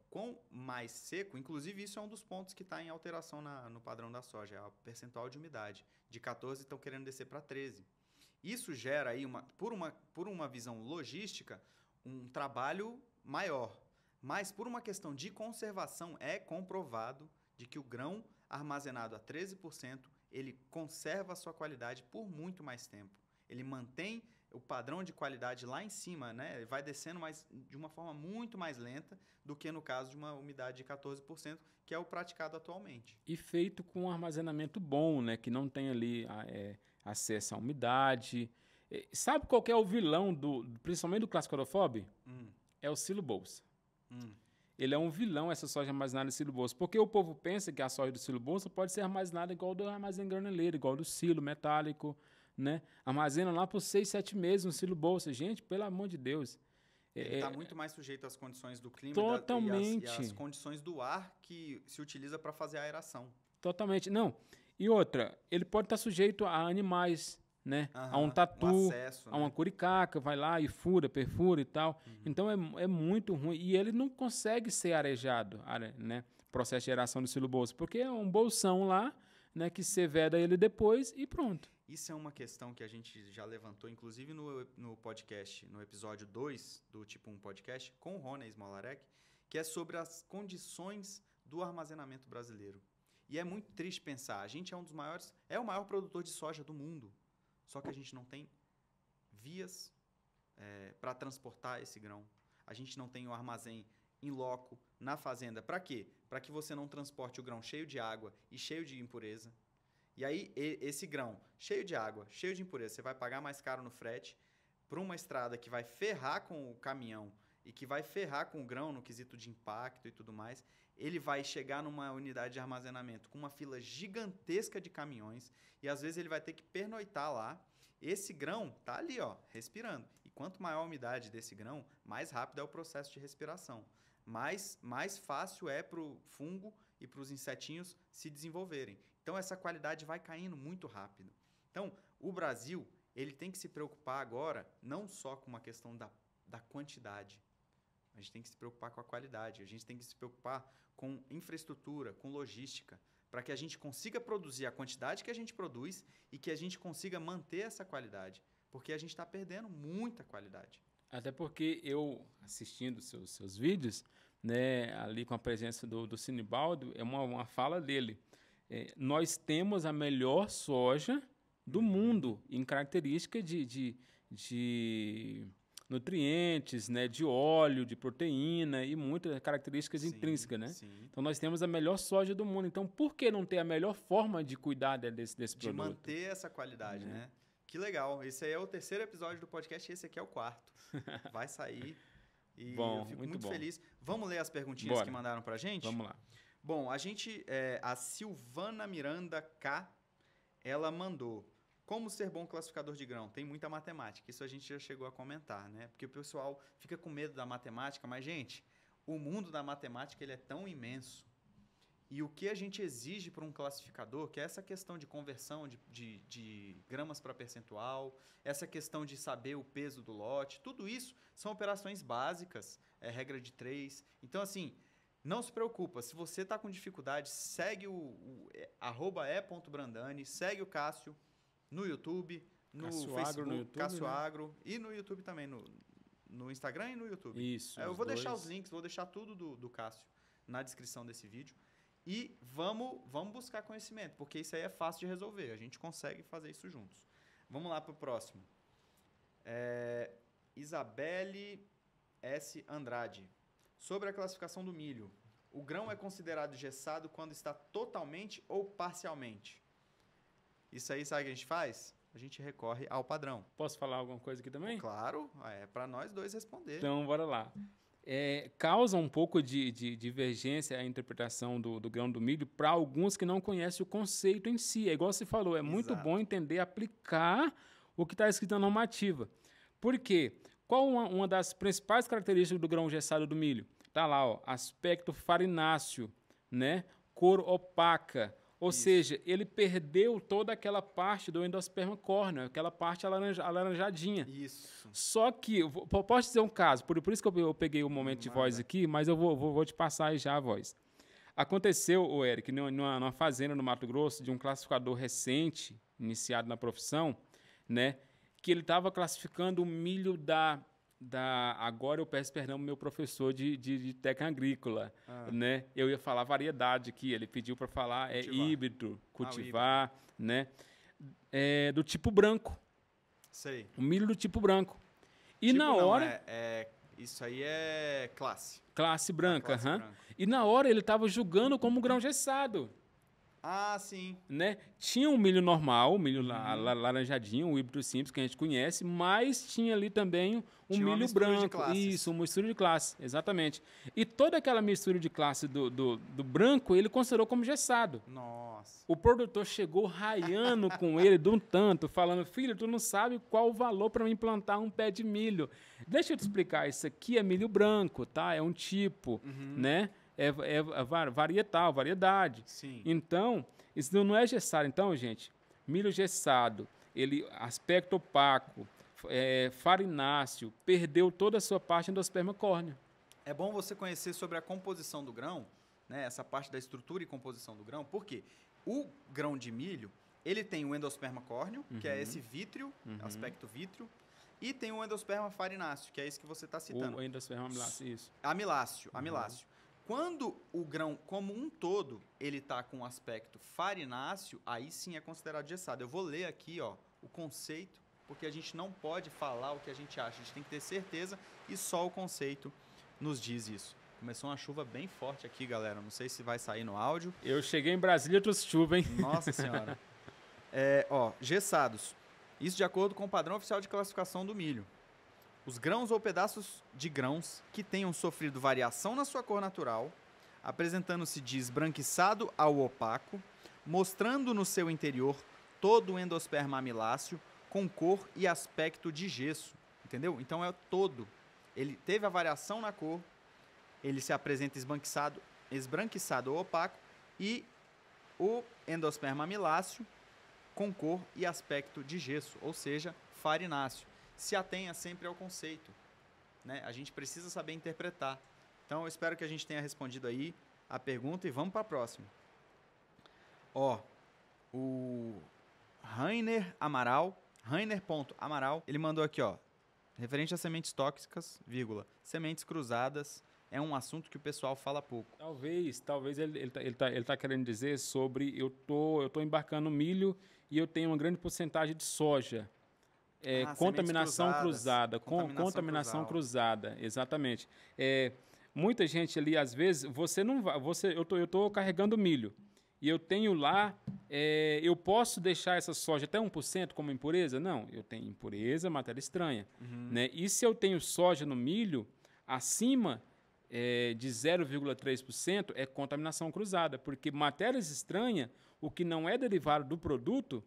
A: com mais seco, inclusive isso é um dos pontos que está em alteração no padrão da soja, é o percentual de umidade. De 14 estão querendo descer para 13. Isso gera aí, por uma visão logística, um trabalho maior. Mas por uma questão de conservação, é comprovado de que o grão armazenado a 13%, ele conserva a sua qualidade por muito mais tempo. Ele mantém o padrão de qualidade lá em cima, né? Ele vai descendo, mas de uma forma muito mais lenta do que no caso de uma umidade de 14%, que é o praticado atualmente.
B: E feito com um armazenamento bom, né? Que não tem ali acesso à umidade. Sabe qual que é o vilão, principalmente do classicodofob? É o silo bolsa. Ele é um vilão, essa soja armazenada em silo bolsa. Porque o povo pensa que a soja do silo bolsa pode ser armazenada igual do armazém graneleiro, igual do silo metálico, né? Armazena lá por 6, 7 meses no silo bolsa. Gente, pelo amor de Deus.
A: Ele está muito mais sujeito às condições do clima
B: totalmente.
A: E às condições do ar que se utiliza para fazer a aeração.
B: Totalmente. Não. E outra, ele pode estar sujeito a animais, né? A um tatu,
A: acesso,
B: a uma curicaca, vai lá e perfura e tal. Então é muito ruim. E ele não consegue ser arejado, né? Processo de aeração do silo bolsa, porque é um bolsão lá, né? Que você veda ele depois e pronto.
A: Isso é uma questão que a gente já levantou, inclusive no podcast, no episódio 2 do Tipo 1 Podcast, com o Rony Smolarek, que é sobre as condições do armazenamento brasileiro. E é muito triste pensar, a gente é um dos maiores, é o maior produtor de soja do mundo, só que a gente não tem vias para transportar esse grão. A gente não tem o armazém in loco na fazenda. Para quê? Para que você não transporte o grão cheio de água e cheio de impureza. E aí, esse grão cheio de água, cheio de impureza, você vai pagar mais caro no frete para uma estrada que vai ferrar com o caminhão e que vai ferrar com o grão no quesito de impacto e tudo mais. Ele vai chegar numa unidade de armazenamento com uma fila gigantesca de caminhões e às vezes ele vai ter que pernoitar lá. Esse grão tá ali, ó, respirando. E quanto maior a umidade desse grão, mais rápido é o processo de respiração. Mais fácil é para o fungo e para os insetinhos se desenvolverem. Então, essa qualidade vai caindo muito rápido. Então, o Brasil ele tem que se preocupar agora não só com uma questão da quantidade. A gente tem que se preocupar com a qualidade. A gente tem que se preocupar com infraestrutura, com logística, para que a gente consiga produzir a quantidade que a gente produz e que a gente consiga manter essa qualidade. Porque a gente está perdendo muita qualidade.
B: Até porque eu, assistindo seus vídeos, né, ali com a presença do Sinibaldo, é uma fala dele. Nós temos a melhor soja do mundo em característica de nutrientes, né, de óleo, de proteína e muitas características intrínsecas, né?
A: Sim.
B: Então, nós temos a melhor soja do mundo. Então, por que não ter a melhor forma de cuidar desse produto?
A: De manter essa qualidade, né? Que legal. Esse aí é o 3º episódio do podcast e esse aqui é o 4º. Vai sair e eu fico muito feliz. Vamos ler as perguntinhas que mandaram pra gente?
B: Vamos lá.
A: Bom, a Silvana Miranda K, ela mandou: Como ser bom classificador de grão? Tem muita matemática, isso a gente já chegou a comentar, né? Porque o pessoal fica com medo da matemática, mas, gente, o mundo da matemática ele é tão imenso. E o que a gente exige para um classificador, que é essa questão de conversão de gramas para percentual, essa questão de saber o peso do lote, tudo isso são operações básicas, regra de 3. Então, assim, não se preocupa. Se você está com dificuldade, segue @e.brandani, segue o Cássio no YouTube, no
B: Cássio
A: Facebook,
B: Agro no YouTube,
A: Cássio
B: né?
A: Agro, e no YouTube também, no Instagram e no YouTube.
B: Isso.
A: Eu
B: os
A: vou deixar
B: dois.
A: os links, vou deixar tudo do Cássio na descrição desse vídeo. E vamos buscar conhecimento, porque isso aí é fácil de resolver. A gente consegue fazer isso juntos. Vamos lá para o próximo. Isabelle S. Andrade. Sobre a classificação do milho. O grão é considerado engessado quando está totalmente ou parcialmente? Isso aí, sabe o que a gente faz? A gente recorre ao padrão.
B: Posso falar alguma coisa aqui também?
A: Claro, é para nós dois responder.
B: Então, bora lá. Causa um pouco de divergência a interpretação do grão do milho para alguns que não conhecem o conceito em si. É igual você falou, é muito
A: Exato.
B: bom entender, aplicar o que está escrito na normativa. Por quê? Qual uma das principais características do grão engessado do milho? Está lá, ó, aspecto farináceo, né? Cor opaca. Ou seja, ele perdeu toda aquela parte do endosperma córneo, aquela parte alaranjadinha.
A: Isso.
B: Só que, posso dizer um caso, por isso que eu peguei o momento de voz aqui, mas eu vou te passar aí já a voz. Aconteceu, Eric, numa fazenda no Mato Grosso, de um classificador recente, iniciado na profissão, né, que ele estava classificando o milho agora eu peço perdão ao meu professor de técnica agrícola, né? Eu ia falar variedade aqui, ele pediu para falar híbrido, cultivar, né? Do tipo branco.
A: Sei.
B: O milho do tipo branco. E
A: Tipo,
B: na
A: não,
B: hora...
A: isso aí é classe.
B: Classe branca,
A: Classe branca.
B: E na hora ele estava julgando como grão gessado.
A: Ah, sim.
B: Né? Tinha o milho normal, o milho laranjadinho, o híbrido simples que a gente conhece, mas tinha ali também
A: Tinha uma
B: milho
A: mistura de
B: branco.
A: classes.
B: Isso, uma mistura de classe, exatamente. E toda aquela mistura de classe do branco, ele considerou como gessado.
A: Nossa.
B: O produtor chegou raiando com ele de um tanto, falando, filho, tu não sabe qual o valor para mim plantar um pé de milho. Deixa eu te explicar, isso aqui é milho branco, tá? É um tipo, né? É varietal, variedade.
A: Sim.
B: Então, isso não é gessado. Então, gente, milho gessado, aspecto opaco, farináceo, perdeu toda a sua parte endosperma córneo.
A: É bom você conhecer sobre a composição do grão, né? Essa parte da estrutura e composição do grão, porque o grão de milho, ele tem o endosperma córneo, que é esse vítreo, aspecto vítreo, e tem o endosperma farináceo, que é esse que você está citando.
B: O endosperma amiláceo, isso.
A: Amiláceo. Quando o grão, como um todo, ele está com aspecto farináceo, aí sim é considerado gessado. Eu vou ler aqui, ó, o conceito, porque a gente não pode falar o que a gente acha. A gente tem que ter certeza e só o conceito nos diz isso. Começou uma chuva bem forte aqui, galera. Não sei se vai sair no áudio.
B: Eu cheguei em Brasília, trouxe chuva, hein?
A: Nossa Senhora. Gessados. Isso de acordo com o padrão oficial de classificação do milho. Os grãos ou pedaços de grãos que tenham sofrido variação na sua cor natural, apresentando-se de esbranquiçado ao opaco, mostrando no seu interior todo o endosperma amiláceo com cor e aspecto de gesso. Entendeu? Então é todo. Ele teve a variação na cor, ele se apresenta esbranquiçado ou opaco e o endosperma amiláceo com cor e aspecto de gesso, ou seja, farináceo. Se atenha sempre ao conceito, né? A gente precisa saber interpretar. Então, eu espero que a gente tenha respondido aí a pergunta e vamos para a próxima. O Rainer.Amaral, ele mandou aqui, referente a sementes tóxicas, sementes cruzadas, é um assunto que o pessoal fala pouco.
B: Talvez ele tá querendo dizer sobre eu tô embarcando milho e eu tenho uma grande porcentagem de soja. Contaminação cruzada. Contaminação cruzada, exatamente. Muita gente ali, às vezes, eu tô carregando milho e eu tenho lá, eu posso deixar essa soja até 1% como impureza? Não, eu tenho impureza, matéria estranha. Né? E se eu tenho soja no milho, acima de 0,3% é contaminação cruzada, porque matérias estranhas, o que não é derivado do produto,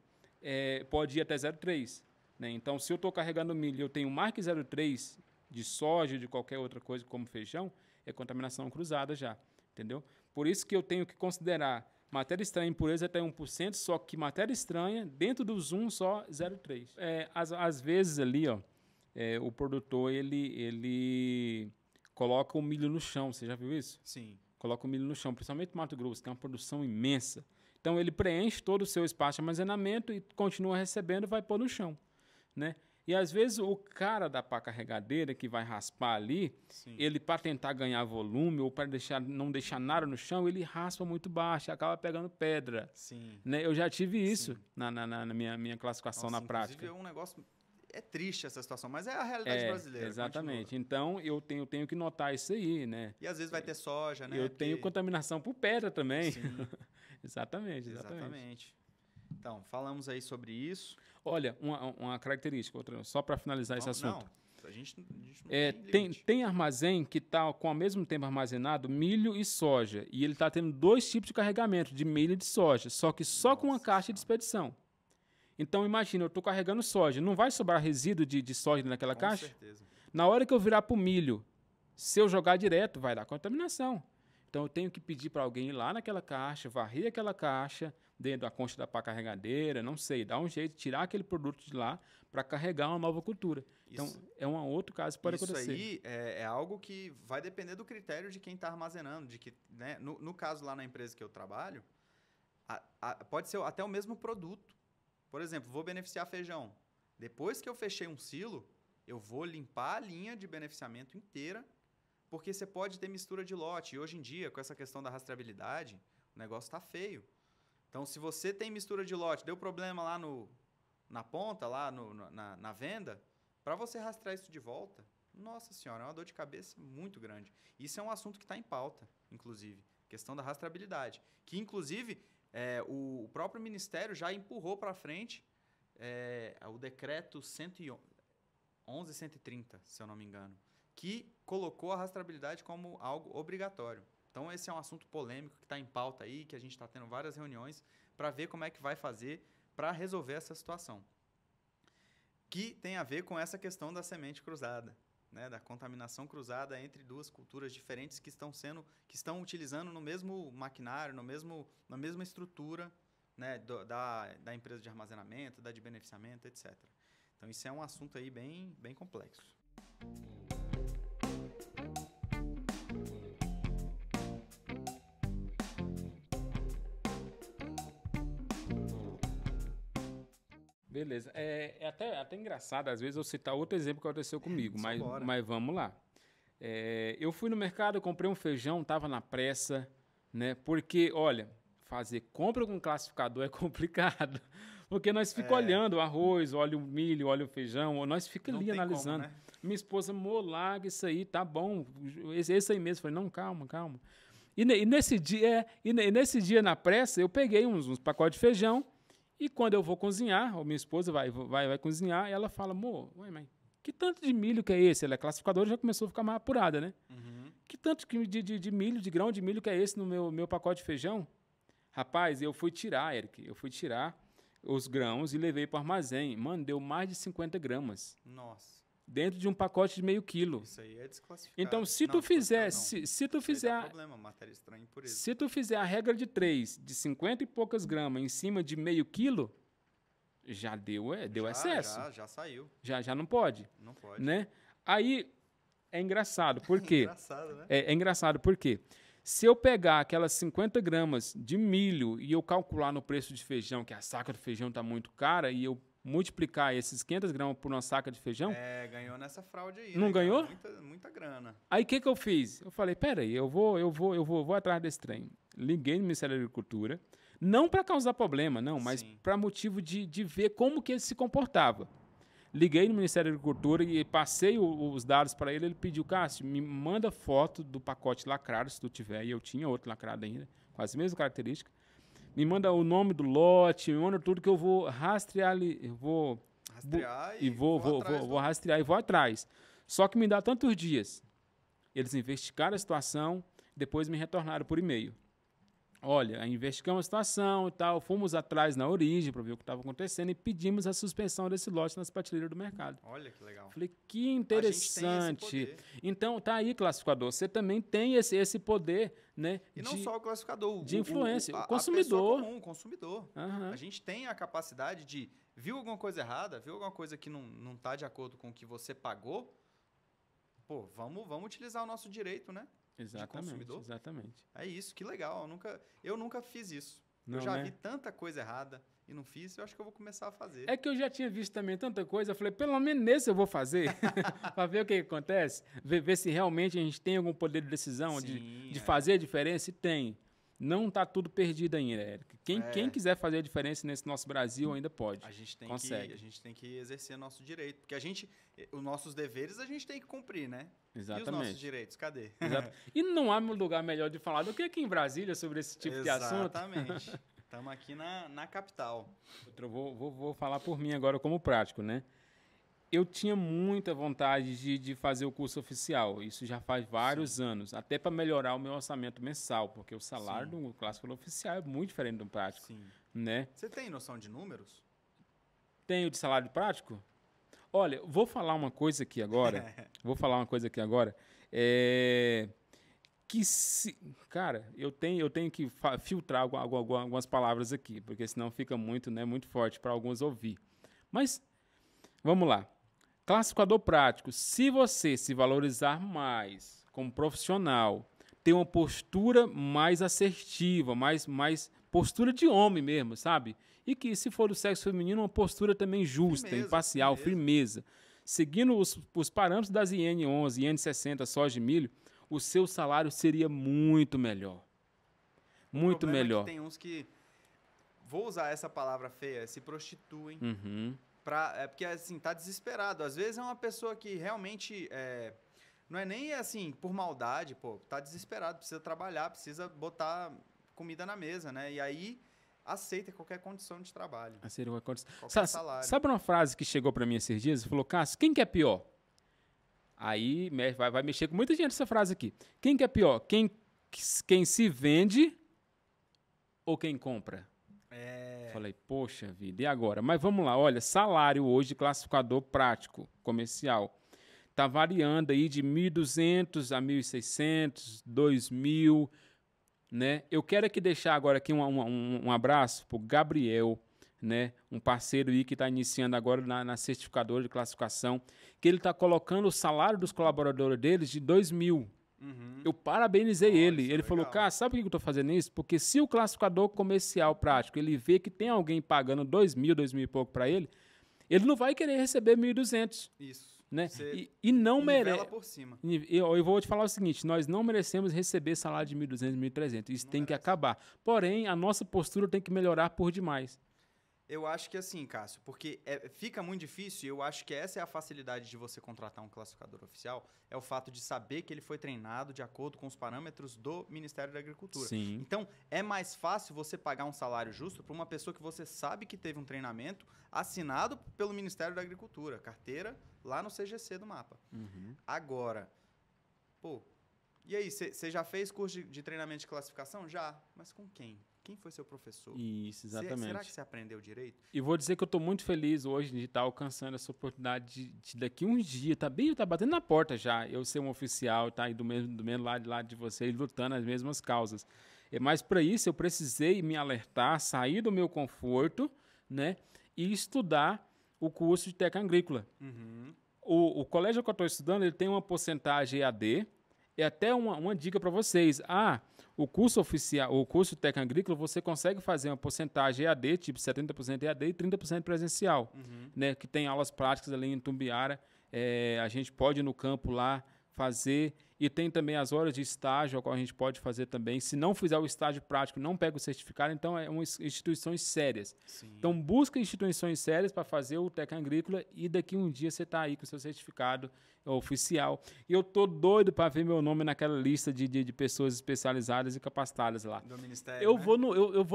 B: pode ir até 0,3. Né? Então, se eu estou carregando milho e eu tenho mais que 0,3 de soja, de qualquer outra coisa como feijão, é contaminação cruzada já, entendeu? Por isso que eu tenho que considerar matéria estranha e impureza até 1%, só que matéria estranha, dentro dos 1, só 0,3. Às vezes ali, ó, o produtor, ele coloca o milho no chão, você já viu isso?
A: Sim.
B: Coloca o milho no chão, principalmente no Mato Grosso, que é uma produção imensa. Então, ele preenche todo o seu espaço de armazenamento e continua recebendo e vai pôr no chão, né? E, às vezes, o cara da pá carregadeira que vai raspar ali,
A: Sim.
B: ele, para tentar ganhar volume ou para não deixar nada no chão, ele raspa muito baixo e acaba pegando pedra.
A: Sim.
B: Né? Eu já tive isso na minha classificação.
A: Nossa,
B: na prática.
A: Inclusive, é um negócio... É triste essa situação, mas é a realidade brasileira.
B: Exatamente.
A: Continua.
B: Então, eu tenho que notar isso aí, né?
A: E, às vezes, vai ter soja, né?
B: Eu tenho contaminação por pedra também.
A: Sim.
B: Exatamente.
A: Então, falamos aí sobre isso.
B: Olha, uma característica, outra, só para finalizar esse assunto.
A: Não, a gente não
B: tem armazém que está com ao mesmo tempo armazenado milho e soja. E ele está tendo 2 tipos de carregamento, de milho e de soja, só que só com uma caixa de expedição. Então, imagina, eu estou carregando soja. Não vai sobrar resíduo de soja naquela caixa?
A: Com certeza.
B: Na hora que eu virar para o milho, se eu jogar direto, vai dar contaminação. Então, eu tenho que pedir para alguém ir lá naquela caixa, varrer aquela caixa, dentro da concha da pá carregadeira, não sei, dar um jeito de tirar aquele produto de lá para carregar uma nova cultura. Então, é um outro caso que pode acontecer.
A: Isso aí é algo que vai depender do critério de quem está armazenando. Né, no caso, lá na empresa que eu trabalho, pode ser até o mesmo produto. Por exemplo, vou beneficiar feijão. Depois que eu fechei um silo, eu vou limpar a linha de beneficiamento inteira, porque você pode ter mistura de lote. E hoje em dia, com essa questão da rastreabilidade, o negócio está feio. Então, se você tem mistura de lote, deu problema lá na ponta, lá na venda, para você rastrear isso de volta, nossa senhora, é uma dor de cabeça muito grande. Isso é um assunto que está em pauta, inclusive, questão da rastreabilidade. Que, inclusive, o próprio Ministério já empurrou para frente o decreto 11.130, se eu não me engano, que colocou a rastreabilidade como algo obrigatório. Então, esse é um assunto polêmico que está em pauta aí, que a gente está tendo várias reuniões para ver como é que vai fazer para resolver essa situação. Que tem a ver com essa questão da semente cruzada, né? Da contaminação cruzada entre 2 culturas diferentes que estão utilizando no mesmo maquinário, na mesma estrutura, né? da empresa de armazenamento, da de beneficiamento, etc. Então, isso é um assunto aí bem, bem complexo.
B: Beleza. É até engraçado, às vezes, eu citar outro exemplo que aconteceu comigo, mas vamos lá. Eu fui no mercado, comprei um feijão, estava na pressa, né? Porque, olha, fazer compra com classificador é complicado. Porque nós ficamos olhando o arroz, olha o milho, olha o feijão, nós ficamos ali analisando. Como, né? Minha esposa, larga isso aí, tá bom, esse aí mesmo. Falei, não, calma. E nesse dia, na pressa, eu peguei uns pacotes de feijão. E quando eu vou cozinhar, ou minha esposa vai cozinhar, ela fala, mãe, que tanto de milho que é esse? Ela é classificadora, já começou a ficar mais apurada, né?
A: Uhum.
B: Que tanto de milho, de grão de milho que é esse no meu pacote de feijão? Rapaz, eu fui tirar, Eric, os grãos e levei para o armazém. Mano, deu mais de 50 gramas.
A: Nossa.
B: Dentro de um pacote de meio quilo.
A: Isso aí é desclassificado.
B: Então, se tu fizer
A: problema, matéria estranha, impureza.
B: Se tu fizer a regra de 3, de 50 e poucas gramas em cima de meio quilo, já deu excesso.
A: Já saiu.
B: Já não pode.
A: Não pode.
B: Né? Aí, é engraçado. Por quê?
A: Engraçado, né?
B: É engraçado, por quê? Se eu pegar aquelas 50 gramas de milho e eu calcular no preço de feijão, que a saca de feijão está muito cara, e eu multiplicar esses 500 gramas por uma saca de feijão...
A: ganhou nessa fraude aí.
B: Não ganhou?
A: Muita grana.
B: Aí, o que eu fiz? Eu falei, peraí, eu vou atrás desse trem. Liguei no Ministério da Agricultura, não para causar problema, não, mas para motivo de ver como que ele se comportava. Liguei no Ministério da Agricultura e passei os dados para ele. Ele pediu, Cássio, me manda foto do pacote lacrado, se tu tiver. E eu tinha outro lacrado ainda, com as mesmas características. Me manda o nome do lote, me manda tudo que eu vou rastrear ali. Vou rastrear e vou atrás. Só que me dá tantos dias. Eles investigaram a situação, depois me retornaram por e-mail. Olha, investigamos a situação e tal, fomos atrás na origem para ver o que estava acontecendo e pedimos a suspensão desse lote nas prateleiras do mercado.
A: Olha que legal.
B: Falei, que interessante.
A: A gente tem esse poder.
B: Então, tá aí, classificador. Você também tem esse poder, né?
A: E não só o classificador.
B: De influência. O
A: consumidor. A pessoa comum, o consumidor.
B: Uhum.
A: A gente tem a capacidade de... Viu alguma coisa errada? Viu alguma coisa que não está de acordo com o que você pagou? Pô, vamos utilizar o nosso direito, né?
B: Exatamente,
A: de consumidor.
B: Exatamente.
A: É isso, que legal. Eu nunca fiz isso.
B: Não,
A: eu já
B: né?
A: vi tanta coisa errada e não fiz, eu acho que eu vou começar a fazer.
B: É que eu já tinha visto também tanta coisa, eu falei, pelo menos nesse eu vou fazer, para ver o que acontece, ver se realmente a gente tem algum poder de decisão, de fazer a diferença, e tem. Não está tudo perdido ainda, Érico. Quem quiser fazer a diferença nesse nosso Brasil ainda pode.
A: A gente tem que exercer nosso direito, porque os nossos deveres a gente tem que cumprir, né?
B: Exatamente.
A: E os nossos direitos, cadê?
B: Exato. E não há lugar melhor de falar do que aqui em Brasília sobre esse tipo de assunto.
A: Exatamente. Estamos aqui na capital.
B: Eu vou falar por mim agora como prático, né? Eu tinha muita vontade de fazer o curso oficial. Isso já faz vários anos. Até para melhorar o meu orçamento mensal, porque o salário do clássico oficial é muito diferente do prático.
A: Sim.
B: Né?
A: Você tem noção de números?
B: Tenho de salário prático? Olha, vou falar uma coisa aqui agora. Cara, eu tenho que filtrar algumas palavras aqui, porque senão fica muito, né, muito forte para alguns ouvir. Mas, vamos lá. Classificador prático. Se você se valorizar mais como profissional, ter uma postura mais assertiva, mais postura de homem mesmo, sabe? E que, se for do sexo feminino, uma postura também justa, imparcial, firmeza. Seguindo os parâmetros das IN11, IN60, soja e milho, o seu salário seria muito melhor. Muito melhor.
A: É que tem uns que, vou usar essa palavra feia, se prostituem.
B: Uhum.
A: Porque, assim, tá desesperado. Às vezes é uma pessoa que realmente... não é nem, assim, por maldade, pô. Tá desesperado, precisa trabalhar, precisa botar comida na mesa, né? E aí, aceita qualquer condição de trabalho.
B: Aceita qualquer condição.
A: Qualquer salário.
B: Sabe uma frase que chegou para mim esses dias? Falou, Cássio, quem que é pior? Aí vai mexer com muita gente essa frase aqui. Quem que é pior? Quem se vende ou quem compra? Falei, poxa vida, e agora? Mas vamos lá, olha, salário hoje, classificador prático, comercial, está variando aí de 1.200 a 1.600, 2.000, né? Eu quero aqui deixar agora aqui um abraço para o Gabriel, né? Um parceiro aí que está iniciando agora na certificadora de classificação, que ele está colocando o salário dos colaboradores deles de 2.000.
A: Uhum.
B: Eu parabenizei ele. Ele
A: legal.
B: falou, cara, sabe por que eu estou fazendo isso? Porque se o classificador comercial prático, ele vê que tem alguém pagando 2.000, 2.000 e pouco para ele não vai querer receber 1.200.
A: Isso.
B: Né? E não merece.
A: por cima.
B: Eu vou te falar o seguinte, nós não merecemos receber salário de 1.200, 1.300. Isso tem que acabar. Porém, a nossa postura tem que melhorar por demais.
A: Eu acho que assim, Cássio, porque fica muito difícil, e eu acho que essa é a facilidade de você contratar um classificador oficial, é o fato de saber que ele foi treinado de acordo com os parâmetros do Ministério da Agricultura.
B: Sim.
A: Então, é mais fácil você pagar um salário justo para uma pessoa que você sabe que teve um treinamento assinado pelo Ministério da Agricultura, carteira lá no CGC do mapa.
B: Uhum.
A: Agora, e aí, você já fez curso de treinamento de classificação? Já, mas com quem? Quem foi seu professor?
B: Isso, exatamente.
A: Será que você aprendeu direito?
B: E vou dizer que eu estou muito feliz hoje de estar alcançando essa oportunidade de daqui uns dias, tá batendo na porta já, eu ser um oficial, tá aí do mesmo lado de vocês, lutando as mesmas causas. Mas para isso eu precisei me alertar, sair do meu conforto, né, e estudar o curso de técnica agrícola.
A: Uhum.
B: O colégio que eu estou estudando, ele tem uma porcentagem EAD, e até uma dica para vocês. O curso oficial, o curso técnico agrícola, você consegue fazer uma porcentagem EAD, tipo 70% EAD e 30% presencial, né? Que tem aulas práticas ali em Tumbiara. A gente pode ir no campo lá fazer. E tem também as horas de estágio, a qual a gente pode fazer também. Se não fizer o estágio prático, não pega o certificado. Então, instituições sérias.
A: Sim.
B: Então, busca instituições sérias para fazer o técnico agrícola e daqui um dia você está aí com o seu certificado oficial. E eu tô doido para ver meu nome naquela lista de pessoas especializadas e capacitadas lá.
A: Do Ministério,
B: eu vou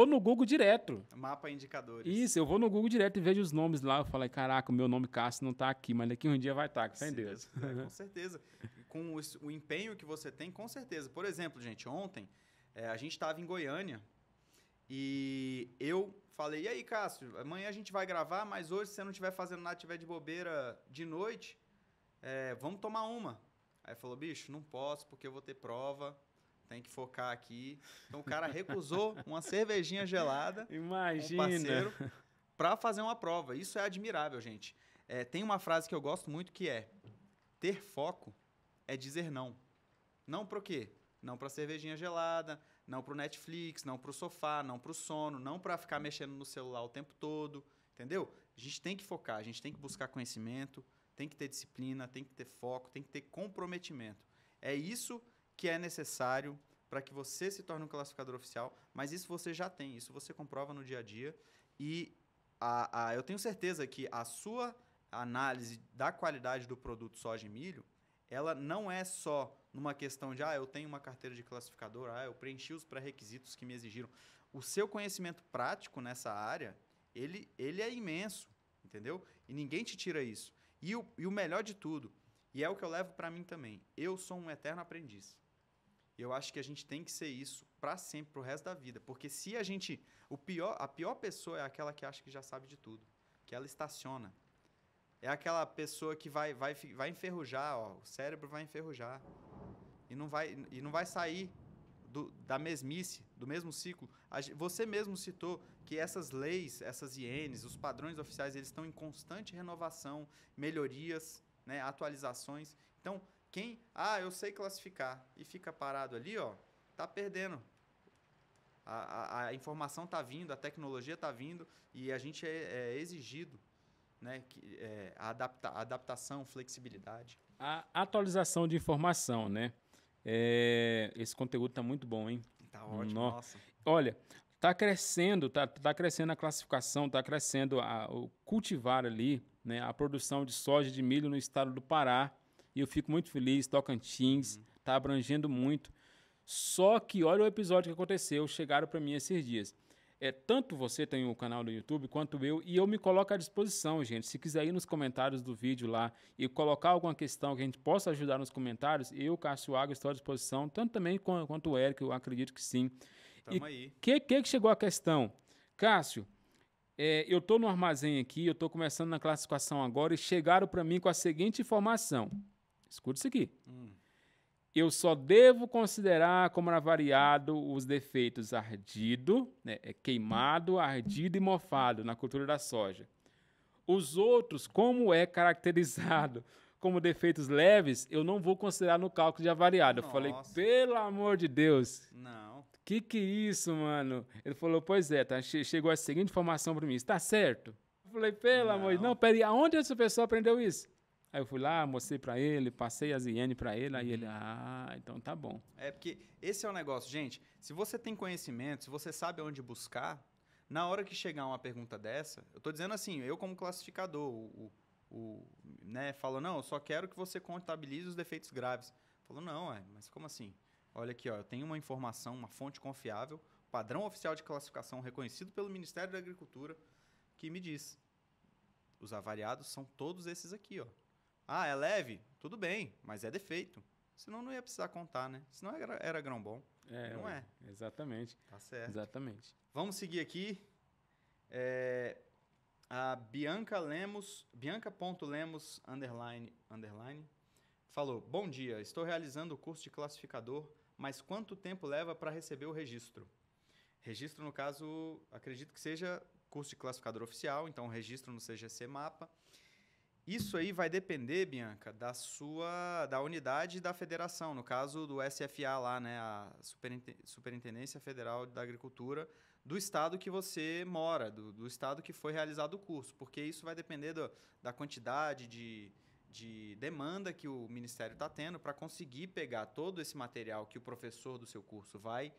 B: no Google direto.
A: Mapa indicadores.
B: Isso, eu vou no Google direto e vejo os nomes lá. Eu falei, caraca, o meu nome Cássio não está aqui, mas daqui um dia vai estar, com fé em Deus.
A: Com certeza. Com o empenho que você tem, com certeza. Por exemplo, gente, ontem a gente estava em Goiânia E eu falei, e aí, Cássio, amanhã a gente vai gravar, mas hoje, se você não estiver fazendo nada, estiver de bobeira de noite, vamos tomar uma. Aí falou, bicho, não posso porque eu vou ter prova, tem que focar aqui. Então o cara recusou uma cervejinha gelada,
B: Imagina.
A: um parceiro, para fazer uma prova. Isso é admirável, gente. Tem uma frase que eu gosto muito que é: ter foco é dizer não. Não pro quê? Não pra cervejinha gelada, não pro Netflix, não pro sofá, não pro sono, não pra ficar mexendo no celular o tempo todo, entendeu? A gente tem que focar, a gente tem que buscar conhecimento, tem que ter disciplina, tem que ter foco, tem que ter comprometimento. É isso que é necessário para que você se torne um classificador oficial, mas isso você já tem, isso você comprova no dia a dia e eu tenho certeza que a sua análise da qualidade do produto soja e milho, ela não é só numa questão de, eu tenho uma carteira de classificador, eu preenchi os pré-requisitos que me exigiram. O seu conhecimento prático nessa área, ele é imenso, entendeu? E ninguém te tira isso. E o melhor de tudo, e é o que eu levo para mim também, eu sou um eterno aprendiz. Eu acho que a gente tem que ser isso para sempre, pro resto da vida. Porque se a gente... a pior pessoa é aquela que acha que já sabe de tudo. Que ela estaciona. É aquela pessoa que vai enferrujar, o cérebro vai enferrujar. E não vai sair da mesmice, do mesmo ciclo. Você mesmo citou que essas leis, essas ienes, os padrões oficiais, eles estão em constante renovação, melhorias, né, atualizações. Então, eu sei classificar e fica parado ali, tá perdendo. A informação tá vindo, a tecnologia tá vindo e a gente é exigido, né, a adaptação, flexibilidade.
B: A atualização de informação, né? Esse conteúdo tá muito bom, hein?
A: Tá ótimo, nossa.
B: Olha, tá crescendo, tá crescendo a classificação, tá crescendo o cultivar ali, né, a produção de soja e de milho no estado do Pará. E eu fico muito feliz, Tocantins, tá abrangendo muito. Só que olha o episódio que aconteceu, chegaram para mim esses dias. Tanto você tem o canal no YouTube, quanto eu, e eu me coloco à disposição, gente. Se quiser ir nos comentários do vídeo lá e colocar alguma questão que a gente possa ajudar nos comentários, eu, Cássio Águia, estou à disposição, tanto também quanto o Eric, eu acredito que sim.
A: Tamo aí.
B: Que chegou a questão? Cássio, eu estou no armazém aqui, eu estou começando na classificação agora e chegaram para mim com a seguinte informação. Escuta isso aqui. Eu só devo considerar como avariado os defeitos ardido, né, queimado, ardido e mofado na cultura da soja. Os outros, como é caracterizado como defeitos leves, eu não vou considerar no cálculo de avariado.
A: Nossa.
B: Eu falei, pelo amor de Deus.
A: Não.
B: Que é isso, mano? Ele falou, pois é, tá, chegou a seguinte informação para mim, está certo? Eu falei, pelo amor de Deus, não, peraí, aonde essa pessoa aprendeu isso? Aí eu fui lá, mostrei pra ele, passei as IN pra ele, aí ele, então tá bom.
A: Porque esse é o negócio, gente, se você tem conhecimento, se você sabe onde buscar, na hora que chegar uma pergunta dessa, eu tô dizendo assim, eu como classificador, né, falo, não, eu só quero que você contabilize os defeitos graves. Falou, não, mas como assim? Olha aqui, eu tenho uma informação, uma fonte confiável, padrão oficial de classificação reconhecido pelo Ministério da Agricultura, que me diz, os avariados são todos esses aqui, é leve? Tudo bem, mas é defeito. Senão não ia precisar contar, né? Senão era grão bom. Não é.
B: Exatamente.
A: Tá certo.
B: Exatamente.
A: Vamos seguir aqui. A Bianca.Lemos, _, falou, bom dia, estou realizando o curso de classificador, mas quanto tempo leva para receber o registro? Registro, no caso, acredito que seja curso de classificador oficial, então registro no CGC Mapa. Isso aí vai depender, Bianca, da unidade da federação, no caso do SFA lá, né, a Superintendência Federal da Agricultura, do estado que você mora, do estado que foi realizado o curso, porque isso vai depender da quantidade de demanda que o Ministério está tendo para conseguir pegar todo esse material que o professor do seu curso vai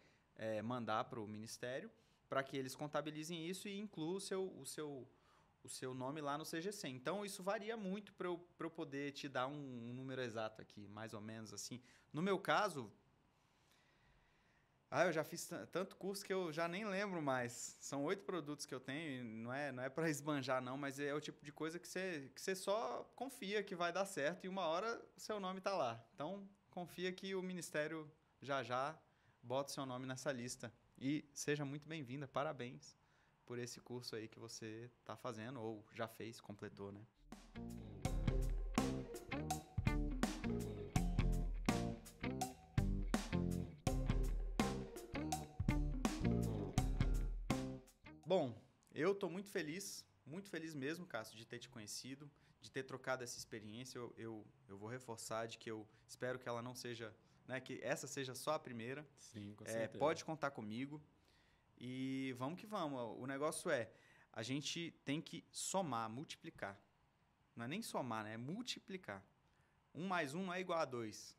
A: mandar para o Ministério, para que eles contabilizem isso e incluam o seu nome lá no CGC. Então, isso varia muito para eu poder te dar um número exato aqui, mais ou menos assim. No meu caso, eu já fiz tanto curso que eu já nem lembro mais. São 8 produtos que eu tenho, e não é para esbanjar não, mas é o tipo de coisa que você só confia que vai dar certo e uma hora o seu nome está lá. Então, confia que o Ministério já bota o seu nome nessa lista. E seja muito bem-vinda, parabéns por esse curso aí que você está fazendo, ou já fez, completou, né? Bom, eu estou muito feliz mesmo, Cássio, de ter te conhecido, de ter trocado essa experiência. Eu vou reforçar de que eu espero que ela não seja, né, que essa seja só a primeira.
B: Sim, com certeza.
A: Pode contar comigo e vamos que vamos. O negócio a gente tem que somar, multiplicar. Não é nem somar, né? É multiplicar. 1 mais 1 não é igual a 2.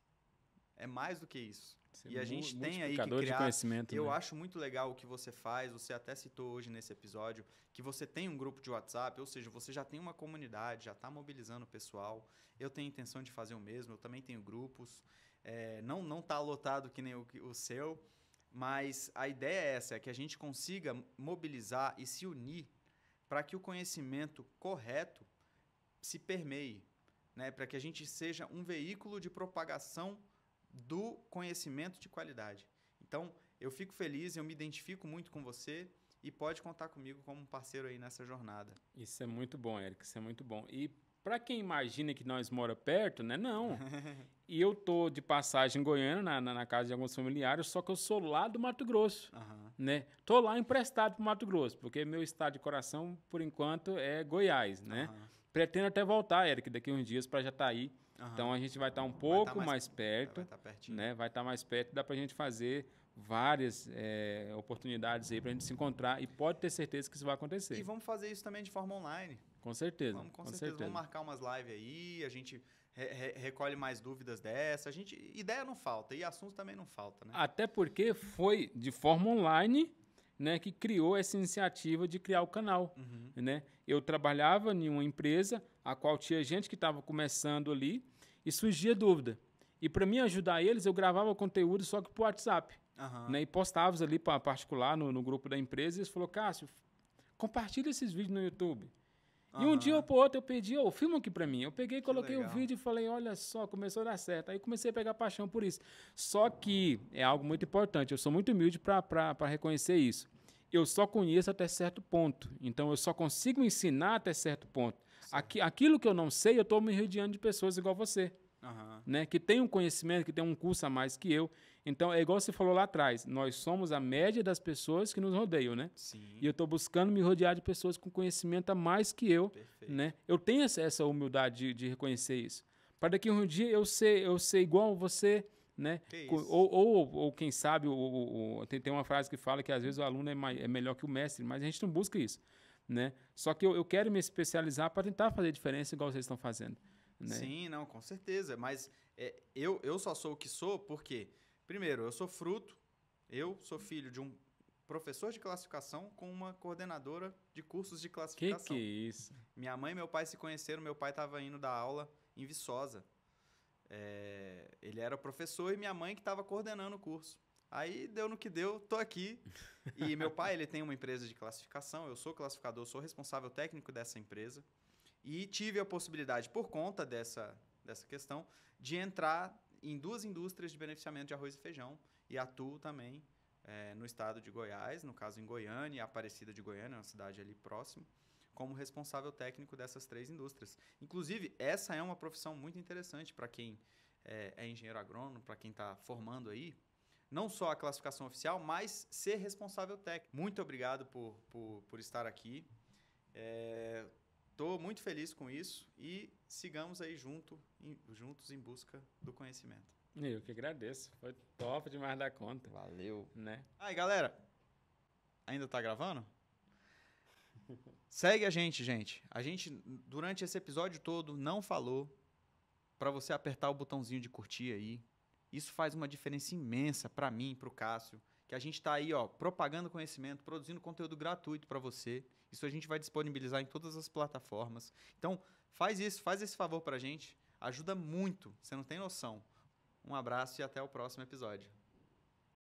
A: É mais do que isso. E a gente tem aí que criar...
B: de conhecimento,
A: eu
B: né?
A: acho muito legal o que você faz. Você até citou hoje nesse episódio que você tem um grupo de WhatsApp, ou seja, você já tem uma comunidade, já está mobilizando o pessoal. Eu tenho intenção de fazer o mesmo. Eu também tenho grupos. Não está lotado que nem o seu, mas a ideia é essa, é que a gente consiga mobilizar e se unir para que o conhecimento correto se permeie, né? Para que a gente seja um veículo de propagação do conhecimento de qualidade. Então, eu fico feliz, eu me identifico muito com você e pode contar comigo como um parceiro aí nessa jornada.
B: Isso é muito bom, Érico, isso é muito bom. E para quem imagina que nós mora perto, né? Não. E eu tô de passagem em Goiânia, na casa de alguns familiares, só que eu sou lá do Mato Grosso, né? Tô lá emprestado pro Mato Grosso, porque meu estado de coração, por enquanto, é Goiás, né? Pretendo até voltar, Érico, daqui uns dias para já estar aí. Então a gente vai estar um pouco mais perto,
A: vai estar pertinho,
B: né? Vai estar mais perto, dá para a gente fazer várias oportunidades aí para a gente se encontrar e pode ter certeza que isso vai acontecer.
A: E vamos fazer isso também de forma online.
B: Com certeza.
A: Com certeza. Vamos marcar umas lives aí, a gente recolhe mais dúvidas dessa. Ideia não falta e assunto também não falta, né?
B: Até porque foi de forma online, né, que criou essa iniciativa de criar o canal, né? Eu trabalhava em uma empresa a qual tinha gente que estava começando ali e surgia dúvida. E para mim ajudar eles, eu gravava conteúdo só que por WhatsApp, né? E postava ali para particular no grupo da empresa e eles falaram, Cássio, compartilha esses vídeos no YouTube. E um dia ou por outro eu pedi, filma aqui pra mim. Eu peguei, coloquei o vídeo e falei, olha só, começou a dar certo. Aí comecei a pegar paixão por isso. Só que é algo muito importante, eu sou muito humilde para reconhecer isso. Eu só conheço até certo ponto. Então eu só consigo ensinar até certo ponto. Aquilo que eu não sei, eu estou me rodeando de pessoas igual você. Né? Que tem um conhecimento, que tem um curso a mais que eu. Então, é igual você falou lá atrás, nós somos a média das pessoas que nos rodeiam, né?
A: Sim.
B: E eu estou buscando me rodear de pessoas com conhecimento a mais que eu, né? Eu tenho essa humildade de reconhecer isso. Para daqui a um dia eu ser igual a você, né? Ou quem sabe, tem uma frase que fala que às vezes o aluno é melhor que o mestre, mas a gente não busca isso, né? Só que eu quero me especializar para tentar fazer diferença igual vocês estão fazendo. Né?
A: Sim, não, com certeza. Mas eu só sou o que sou porque, primeiro, eu sou filho de um professor de classificação com uma coordenadora de cursos de classificação.
B: Que é isso?
A: Minha mãe e meu pai se conheceram, meu pai estava indo dar aula em Viçosa. Ele era professor e minha mãe que estava coordenando o curso. Aí deu no que deu, tô aqui. E meu pai, ele tem uma empresa de classificação, eu sou classificador, sou responsável técnico dessa empresa. E tive a possibilidade, por conta dessa questão, de entrar em 2 indústrias de beneficiamento de arroz e feijão. E atuo também no estado de Goiás, no caso em Goiânia, Aparecida de Goiânia, uma cidade ali próximo, como responsável técnico dessas 3 indústrias. Inclusive, essa é uma profissão muito interessante para quem é engenheiro agrônomo, para quem está formando aí. Não só a classificação oficial, mas ser responsável técnico. Muito obrigado por estar aqui. Estou muito feliz com isso e sigamos aí juntos em busca do conhecimento.
B: Eu que agradeço. Foi top demais da conta.
A: Valeu.
B: Né?
A: Aí, galera. Ainda tá gravando? Segue a gente, gente. A gente, durante esse episódio todo, não falou para você apertar o botãozinho de curtir aí. Isso faz uma diferença imensa para mim, para o Cássio, que a gente está aí, propagando conhecimento, produzindo conteúdo gratuito para você. Isso a gente vai disponibilizar em todas as plataformas. Então, faz esse favor para a gente. Ajuda muito, você não tem noção. Um abraço e até o próximo episódio.